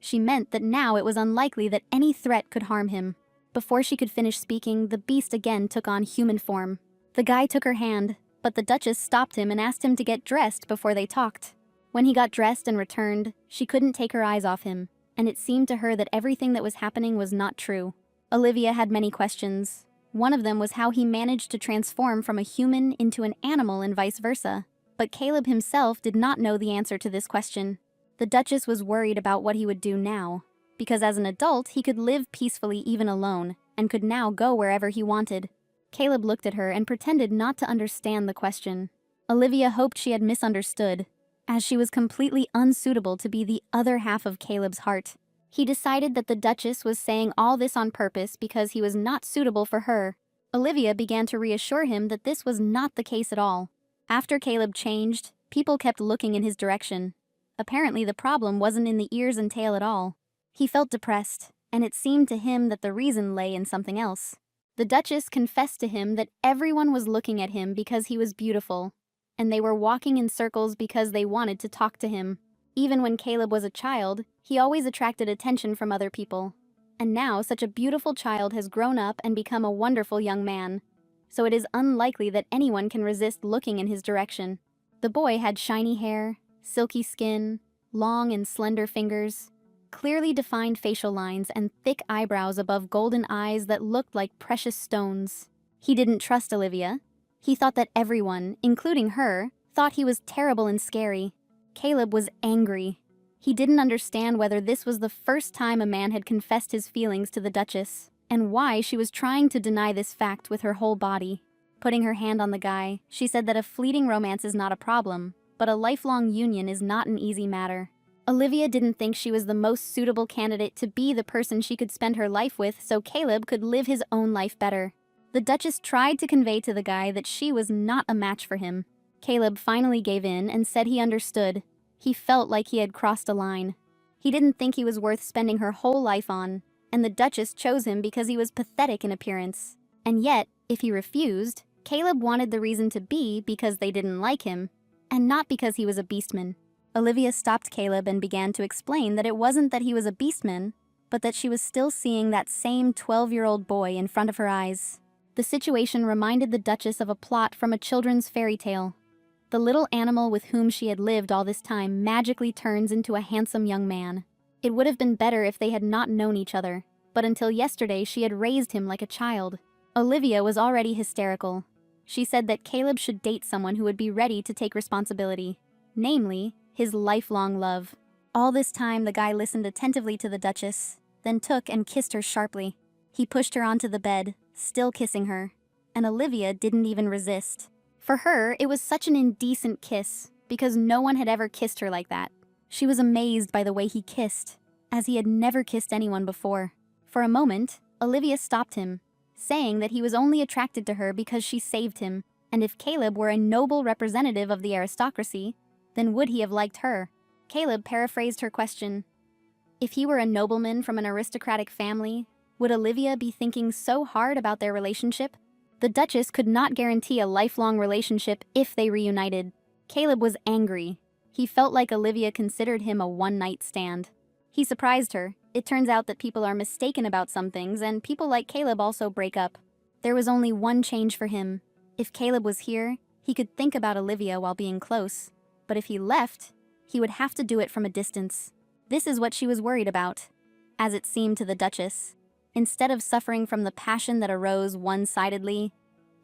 She meant that now it was unlikely that any threat could harm him. Before she could finish speaking, the beast again took on human form. The guy took her hand, but the Duchess stopped him and asked him to get dressed before they talked. When he got dressed and returned, she couldn't take her eyes off him, and it seemed to her that everything that was happening was not true. Olivia had many questions. One of them was how he managed to transform from a human into an animal and vice versa. But Caleb himself did not know the answer to this question. The Duchess was worried about what he would do now, because as an adult he could live peacefully even alone, and could now go wherever he wanted. Caleb looked at her and pretended not to understand the question. Olivia hoped she had misunderstood, as she was completely unsuitable to be the other half of Caleb's heart. He decided that the Duchess was saying all this on purpose because he was not suitable for her. Olivia began to reassure him that this was not the case at all. After Caleb changed, people kept looking in his direction. Apparently the problem wasn't in the ears and tail at all. He felt depressed, and it seemed to him that the reason lay in something else. The Duchess confessed to him that everyone was looking at him because he was beautiful, and they were walking in circles because they wanted to talk to him. Even when Caleb was a child, he always attracted attention from other people. And now such a beautiful child has grown up and become a wonderful young man. So it is unlikely that anyone can resist looking in his direction. The boy had shiny hair, silky skin, long and slender fingers, clearly defined facial lines, and thick eyebrows above golden eyes that looked like precious stones. He didn't trust Olivia. He thought that everyone, including her, thought he was terrible and scary. Caleb was angry. He didn't understand whether this was the first time a man had confessed his feelings to the Duchess, and why she was trying to deny this fact with her whole body. Putting her hand on the guy, she said that a fleeting romance is not a problem, but a lifelong union is not an easy matter. Olivia didn't think she was the most suitable candidate to be the person she could spend her life with, so Caleb could live his own life better. The Duchess tried to convey to the guy that she was not a match for him. Caleb finally gave in and said he understood. He felt like he had crossed a line. He didn't think he was worth spending her whole life on, and the Duchess chose him because he was pathetic in appearance. And yet, if he refused, Caleb wanted the reason to be because they didn't like him, and not because he was a beastman. Olivia stopped Caleb and began to explain that it wasn't that he was a beastman, but that she was still seeing that same 12-year-old boy in front of her eyes. The situation reminded the Duchess of a plot from a children's fairy tale. The little animal with whom she had lived all this time magically turns into a handsome young man. It would have been better if they had not known each other, but until yesterday she had raised him like a child. Olivia was already hysterical. She said that Caleb should date someone who would be ready to take responsibility, namely, his lifelong love. All this time the guy listened attentively to the Duchess, then took and kissed her sharply. He pushed her onto the bed, still kissing her, and Olivia didn't even resist. For her, it was such an indecent kiss, because no one had ever kissed her like that. She was amazed by the way he kissed, as he had never kissed anyone before. For a moment, Olivia stopped him, saying that he was only attracted to her because she saved him, and if Caleb were a noble representative of the aristocracy, then would he have liked her? Caleb paraphrased her question. If he were a nobleman from an aristocratic family, would Olivia be thinking so hard about their relationship? The Duchess could not guarantee a lifelong relationship if they reunited. Caleb was angry. He felt like Olivia considered him a one-night stand. He surprised her. It turns out that people are mistaken about some things, and people like Caleb also break up. There was only one change for him. If Caleb was here, he could think about Olivia while being close. But if he left, he would have to do it from a distance. This is what she was worried about, as it seemed to the Duchess. Instead of suffering from the passion that arose one-sidedly,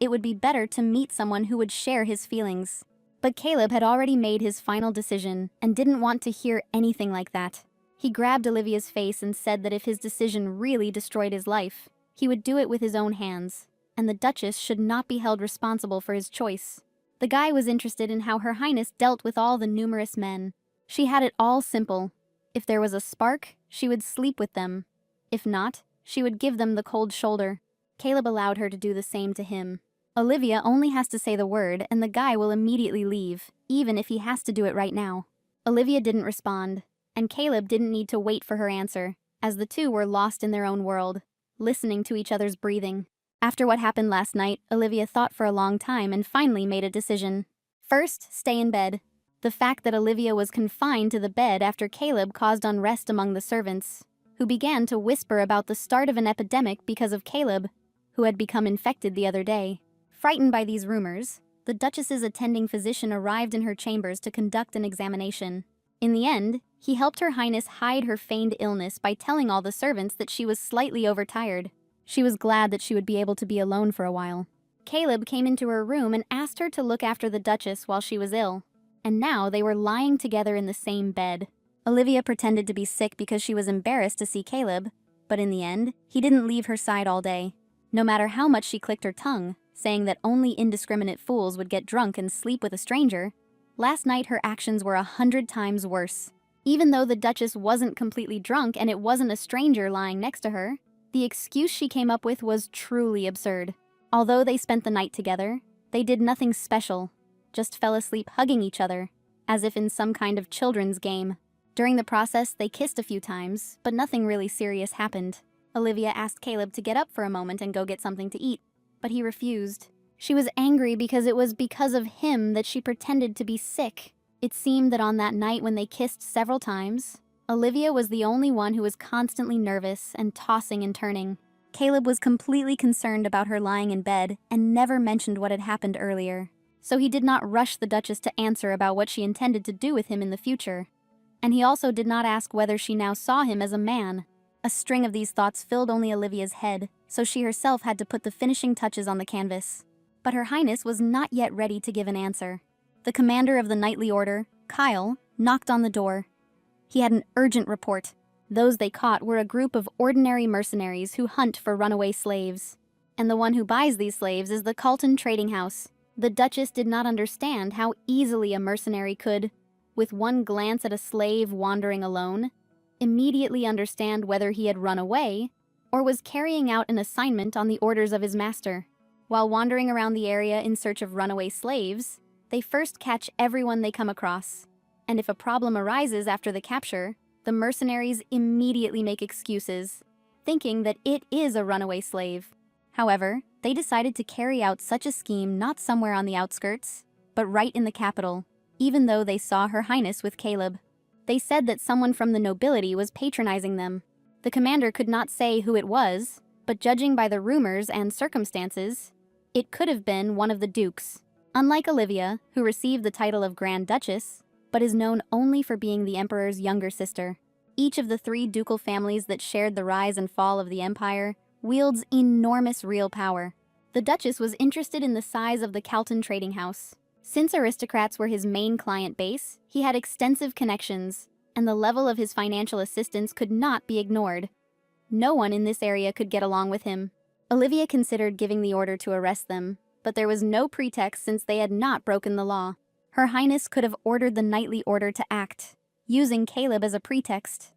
it would be better to meet someone who would share his feelings. But Caleb had already made his final decision and didn't want to hear anything like that. He grabbed Olivia's face and said that if his decision really destroyed his life, he would do it with his own hands, and the Duchess should not be held responsible for his choice. The guy was interested in how Her Highness dealt with all the numerous men. She had it all simple. If there was a spark, she would sleep with them. If not, she would give them the cold shoulder. Caleb allowed her to do the same to him. Olivia only has to say the word and the guy will immediately leave, even if he has to do it right now. Olivia didn't respond, and Caleb didn't need to wait for her answer, as the two were lost in their own world, listening to each other's breathing. After what happened last night, Olivia thought for a long time and finally made a decision. First, stay in bed. The fact that Olivia was confined to the bed after Caleb caused unrest among the servants, who began to whisper about the start of an epidemic because of Caleb, who had become infected the other day. Frightened by these rumors, the Duchess's attending physician arrived in her chambers to conduct an examination. In the end, he helped Her Highness hide her feigned illness by telling all the servants that she was slightly overtired. She was glad that she would be able to be alone for a while. Caleb came into her room and asked her to look after the Duchess while she was ill. And now they were lying together in the same bed. Olivia pretended to be sick because she was embarrassed to see Caleb, but in the end, he didn't leave her side all day. No matter how much she clicked her tongue, saying that only indiscriminate fools would get drunk and sleep with a stranger, last night her actions were 100 times worse. Even though the Duchess wasn't completely drunk and it wasn't a stranger lying next to her, the excuse she came up with was truly absurd. Although they spent the night together, they did nothing special, just fell asleep hugging each other, as if in some kind of children's game. During the process, they kissed a few times, but nothing really serious happened. Olivia asked Caleb to get up for a moment and go get something to eat, but he refused. She was angry because it was because of him that she pretended to be sick. It seemed that on that night when they kissed several times, Olivia was the only one who was constantly nervous and tossing and turning. Caleb was completely concerned about her lying in bed and never mentioned what had happened earlier. So he did not rush the Duchess to answer about what she intended to do with him in the future. And he also did not ask whether she now saw him as a man. A string of these thoughts filled only Olivia's head, so she herself had to put the finishing touches on the canvas. But Her Highness was not yet ready to give an answer. The commander of the Knightly Order, Kyle, knocked on the door. He had an urgent report. Those they caught were a group of ordinary mercenaries who hunt for runaway slaves. And the one who buys these slaves is the Carlton Trading House. The Duchess did not understand how easily a mercenary could, with one glance at a slave wandering alone, immediately understand whether he had run away or was carrying out an assignment on the orders of his master. While wandering around the area in search of runaway slaves, they first catch everyone they come across. And if a problem arises after the capture, the mercenaries immediately make excuses, thinking that it is a runaway slave. However, they decided to carry out such a scheme not somewhere on the outskirts, but right in the capital, even though they saw Her Highness with Caleb. They said that someone from the nobility was patronizing them. The commander could not say who it was, but judging by the rumors and circumstances, it could have been one of the dukes. Unlike Olivia, who received the title of Grand Duchess, but is known only for being the emperor's younger sister. Each of the 3 ducal families that shared the rise and fall of the empire wields enormous real power. The Duchess was interested in the size of the Carlton Trading House. Since aristocrats were his main client base, he had extensive connections, and the level of his financial assistance could not be ignored. No one in this area could get along with him. Olivia considered giving the order to arrest them, but there was no pretext since they had not broken the law. Her Highness could have ordered the Knightly Order to act, using Caleb as a pretext.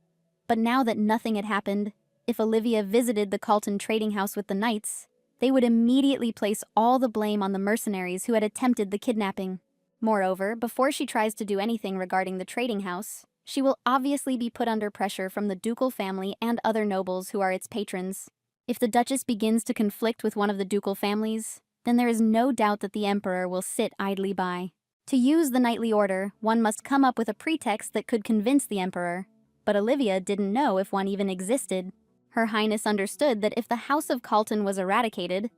But now that nothing had happened, if Olivia visited the Carlton Trading House with the knights, they would immediately place all the blame on the mercenaries who had attempted the kidnapping. Moreover, before she tries to do anything regarding the trading house, she will obviously be put under pressure from the ducal family and other nobles who are its patrons. If the Duchess begins to conflict with one of the ducal families, then there is no doubt that the emperor will sit idly by. To use the Knightly Order, one must come up with a pretext that could convince the emperor, but Olivia didn't know if one even existed. Her Highness understood that if the House of Carlton was eradicated,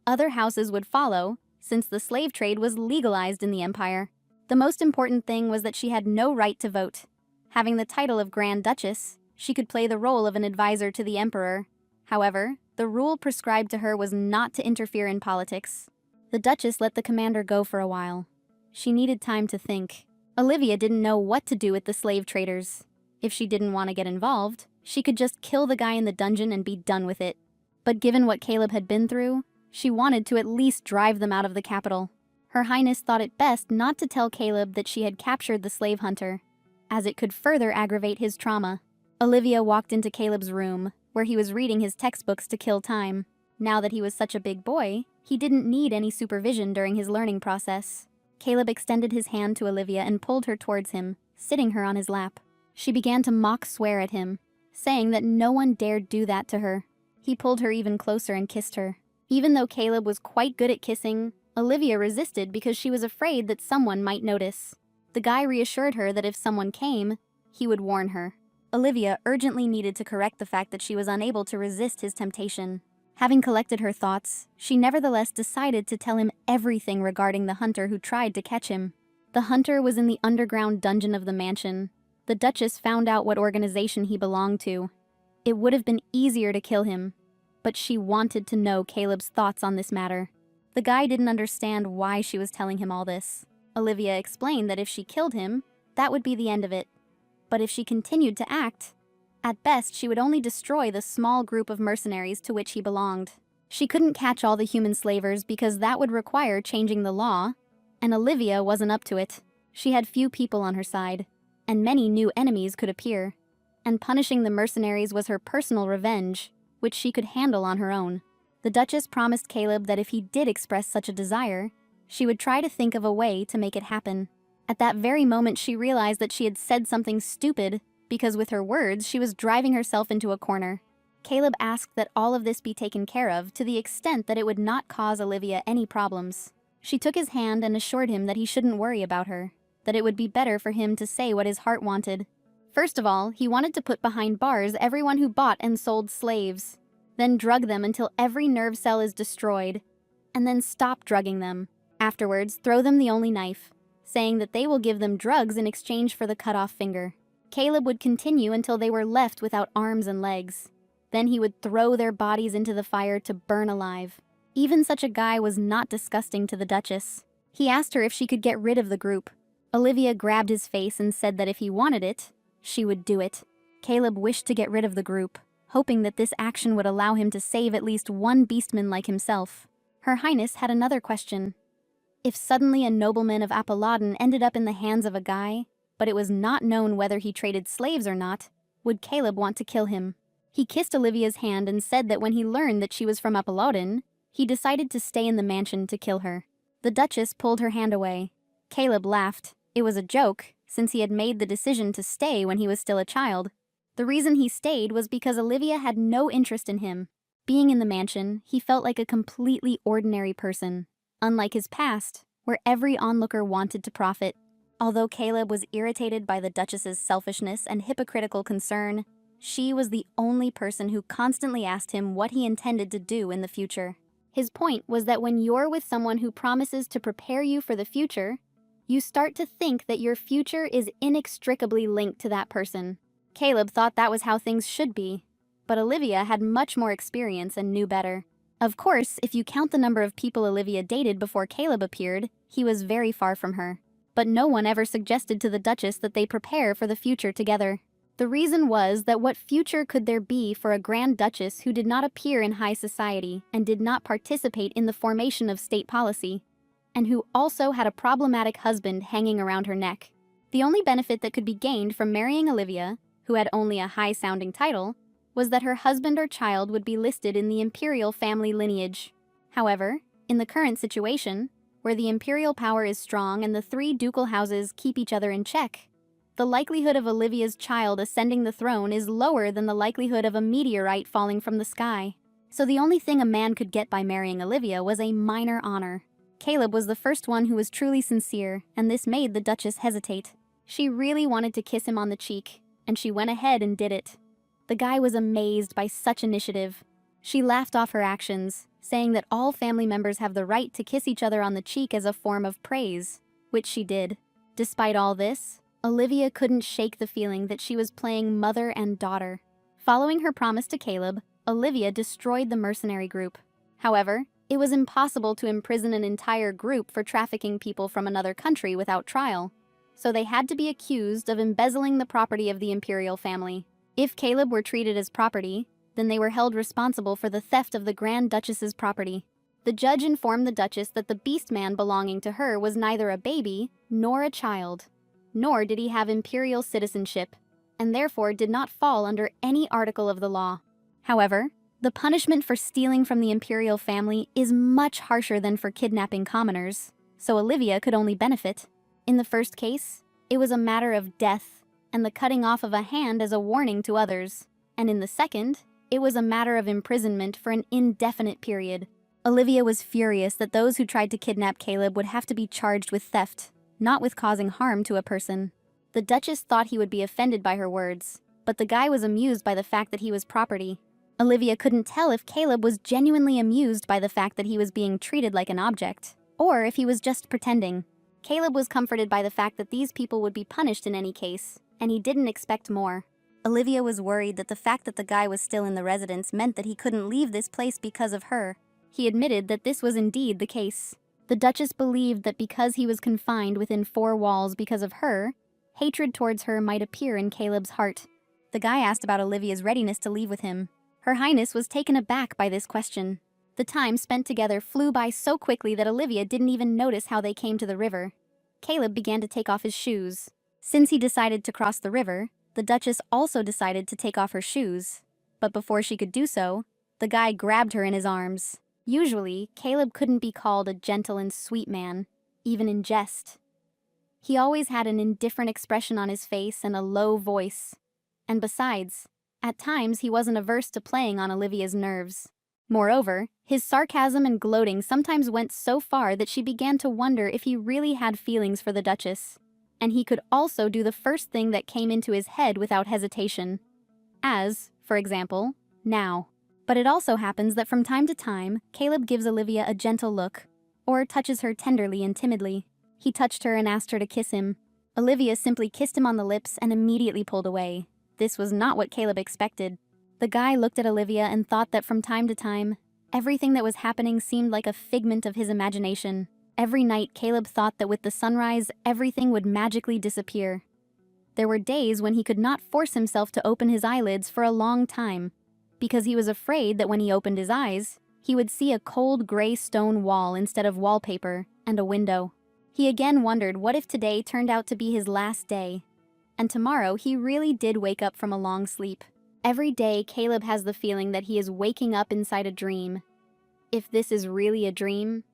other houses would follow, since the slave trade was legalized in the empire. The most important thing was that she had no right to vote. Having the title of Grand Duchess, she could play the role of an advisor to the emperor. However, the rule prescribed to her was not to interfere in politics. The Duchess let the commander go for a while. She needed time to think. Olivia didn't know what to do with the slave traders. If she didn't want to get involved, she could just kill the guy in the dungeon and be done with it. But given what Caleb had been through, she wanted to at least drive them out of the capital. Her Highness thought it best not to tell Caleb that she had captured the slave hunter, as it could further aggravate his trauma. Olivia walked into Caleb's room, where he was reading his textbooks to kill time. Now that he was such a big boy, he didn't need any supervision during his learning process. Caleb extended his hand to Olivia and pulled her towards him, sitting her on his lap. She began to mock swear at him, saying that no one dared do that to her. He pulled her even closer and kissed her. Even though Caleb was quite good at kissing, Olivia resisted because she was afraid that someone might notice. The guy reassured her that if someone came, he would warn her. Olivia urgently needed to correct the fact that she was unable to resist his temptation. Having collected her thoughts, she nevertheless decided to tell him everything regarding the hunter who tried to catch him. The hunter was in the underground dungeon of the mansion. The Duchess found out what organization he belonged to. It would have been easier to kill him, but she wanted to know Caleb's thoughts on this matter. The guy didn't understand why she was telling him all this. Olivia explained that if she killed him, that would be the end of it. But if she continued to act, at best she would only destroy the small group of mercenaries to which he belonged. She couldn't catch all the human slavers because that would require changing the law, and Olivia wasn't up to it. She had few people on her side, and many new enemies could appear. And punishing the mercenaries was her personal revenge, which she could handle on her own. The Duchess promised Caleb that if he did express such a desire, she would try to think of a way to make it happen. At that very moment, she realized that she had said something stupid because with her words, she was driving herself into a corner. Caleb asked that all of this be taken care of to the extent that it would not cause Olivia any problems. She took his hand and assured him that he shouldn't worry about her, that it would be better for him to say what his heart wanted. First of all, he wanted to put behind bars everyone who bought and sold slaves, then drug them until every nerve cell is destroyed, and then stop drugging them. Afterwards, throw them the only knife, saying that they will give them drugs in exchange for the cut-off finger. Caleb would continue until they were left without arms and legs. Then he would throw their bodies into the fire to burn alive. Even such a guy was not disgusting to the Duchess. He asked her if she could get rid of the group. Olivia grabbed his face and said that if he wanted it, she would do it. Caleb wished to get rid of the group, hoping that this action would allow him to save at least one beastman like himself. Her Highness had another question. If suddenly a nobleman of Apollodan ended up in the hands of a guy, but it was not known whether he traded slaves or not, would Caleb want to kill him? He kissed Olivia's hand and said that when he learned that she was from Apollodan, he decided to stay in the mansion to kill her. The Duchess pulled her hand away. Caleb laughed. It was a joke, since he had made the decision to stay when he was still a child. The reason he stayed was because Olivia had no interest in him. Being in the mansion, he felt like a completely ordinary person, unlike his past, where every onlooker wanted to profit. Although Caleb was irritated by the Duchess's selfishness and hypocritical concern, she was the only person who constantly asked him what he intended to do in the future. His point was that when you're with someone who promises to prepare you for the future, you start to think that your future is inextricably linked to that person. Caleb thought that was how things should be, but Olivia had much more experience and knew better. Of course, if you count the number of people Olivia dated before Caleb appeared, he was very far from her. But no one ever suggested to the Duchess that they prepare for the future together. The reason was that what future could there be for a Grand Duchess who did not appear in high society and did not participate in the formation of state policy, and who also had a problematic husband hanging around her neck? The only benefit that could be gained from marrying Olivia, who had only a high-sounding title, was that her husband or child would be listed in the imperial family lineage. However, in the current situation, where the imperial power is strong and the three ducal houses keep each other in check, the likelihood of Olivia's child ascending the throne is lower than the likelihood of a meteorite falling from the sky. So the only thing a man could get by marrying Olivia was a minor honor. Caleb was the first one who was truly sincere, and this made the Duchess hesitate. She really wanted to kiss him on the cheek, and she went ahead and did it. The guy was amazed by such initiative. She laughed off her actions, saying that all family members have the right to kiss each other on the cheek as a form of praise, which she did. Despite all this, Olivia couldn't shake the feeling that she was playing mother and daughter. Following her promise to Caleb, Olivia destroyed the mercenary group. However, it was impossible to imprison an entire group for trafficking people from another country without trial, so they had to be accused of embezzling the property of the imperial family. If Caleb were treated as property, then they were held responsible for the theft of the Grand Duchess's property. The judge informed the Duchess that the beastman belonging to her was neither a baby nor a child, nor did he have imperial citizenship, and therefore did not fall under any article of the law. However, the punishment for stealing from the imperial family is much harsher than for kidnapping commoners, so Olivia could only benefit. In the first case, it was a matter of death and the cutting off of a hand as a warning to others, and in the second, it was a matter of imprisonment for an indefinite period. Olivia was furious that those who tried to kidnap Caleb would have to be charged with theft, not with causing harm to a person. The Duchess thought he would be offended by her words, but the guy was amused by the fact that he was property. Olivia couldn't tell if Caleb was genuinely amused by the fact that he was being treated like an object, or if he was just pretending. Caleb was comforted by the fact that these people would be punished in any case, and he didn't expect more. Olivia was worried that the fact that the guy was still in the residence meant that he couldn't leave this place because of her. He admitted that this was indeed the case. The Duchess believed that because he was confined within 4 walls because of her, hatred towards her might appear in Caleb's heart. The guy asked about Olivia's readiness to leave with him. Her Highness was taken aback by this question. The time spent together flew by so quickly that Olivia didn't even notice how they came to the river. Caleb began to take off his shoes. Since he decided to cross the river, the Duchess also decided to take off her shoes. But before she could do so, the guy grabbed her in his arms. Usually, Caleb couldn't be called a gentle and sweet man, even in jest. He always had an indifferent expression on his face and a low voice. And besides, at times he wasn't averse to playing on Olivia's nerves. Moreover, his sarcasm and gloating sometimes went so far that she began to wonder if he really had feelings for the Duchess. And he could also do the first thing that came into his head without hesitation. As, for example, now. But it also happens that from time to time, Caleb gives Olivia a gentle look, or touches her tenderly and timidly. He touched her and asked her to kiss him. Olivia simply kissed him on the lips and immediately pulled away. This was not what Caleb expected. The guy looked at Olivia and thought that from time to time, everything that was happening seemed like a figment of his imagination. Every night, Caleb thought that with the sunrise, everything would magically disappear. There were days when he could not force himself to open his eyelids for a long time, because he was afraid that when he opened his eyes, he would see a cold gray stone wall instead of wallpaper and a window. He again wondered what if today turned out to be his last day. And tomorrow he really did wake up from a long sleep. Every day, Caleb has the feeling that he is waking up inside a dream. If this is really a dream,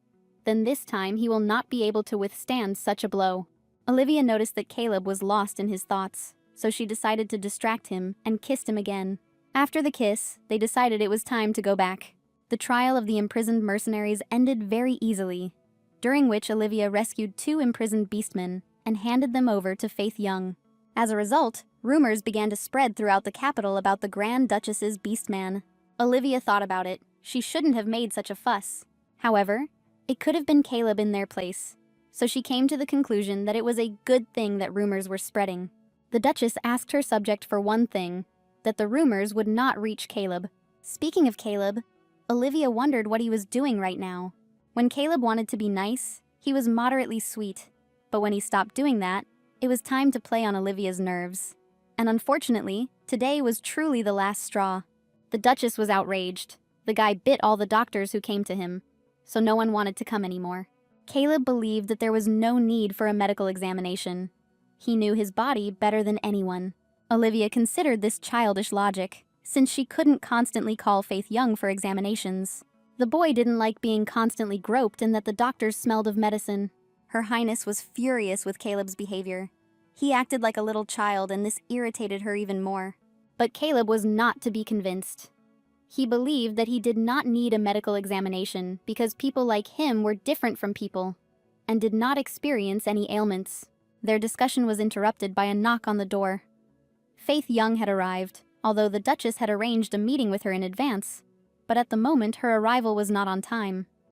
then this time he will not be able to withstand such a blow. Olivia noticed that Caleb was lost in his thoughts, so she decided to distract him and kissed him again. After the kiss, they decided it was time to go back. The trial of the imprisoned mercenaries ended very easily, during which Olivia rescued 2 imprisoned beastmen and handed them over to Faith Young. As a result, rumors began to spread throughout the capital about the Grand Duchess's beastman. Olivia thought about it. She shouldn't have made such a fuss. However, it could have been Caleb in their place, so she came to the conclusion that it was a good thing that rumors were spreading. The Duchess asked her subject for one thing, that the rumors would not reach Caleb. Speaking of Caleb, Olivia wondered what he was doing right now. When Caleb wanted to be nice, he was moderately sweet, but when he stopped doing that, it was time to play on Olivia's nerves. And unfortunately, today was truly the last straw. The Duchess was outraged. The guy bit all the doctors who came to him, so no one wanted to come anymore. Caleb believed that there was no need for a medical examination. He knew his body better than anyone. Olivia considered this childish logic, since she couldn't constantly call Faith Young for examinations. The boy didn't like being constantly groped and that the doctors smelled of medicine. Her Highness was furious with Caleb's behavior. He acted like a little child and this irritated her even more. But Caleb was not to be convinced. He believed that he did not need a medical examination because people like him were different from people and did not experience any ailments. Their discussion was interrupted by a knock on the door. Faith Young had arrived, although the Duchess had arranged a meeting with her in advance, but at the moment her arrival was not on time.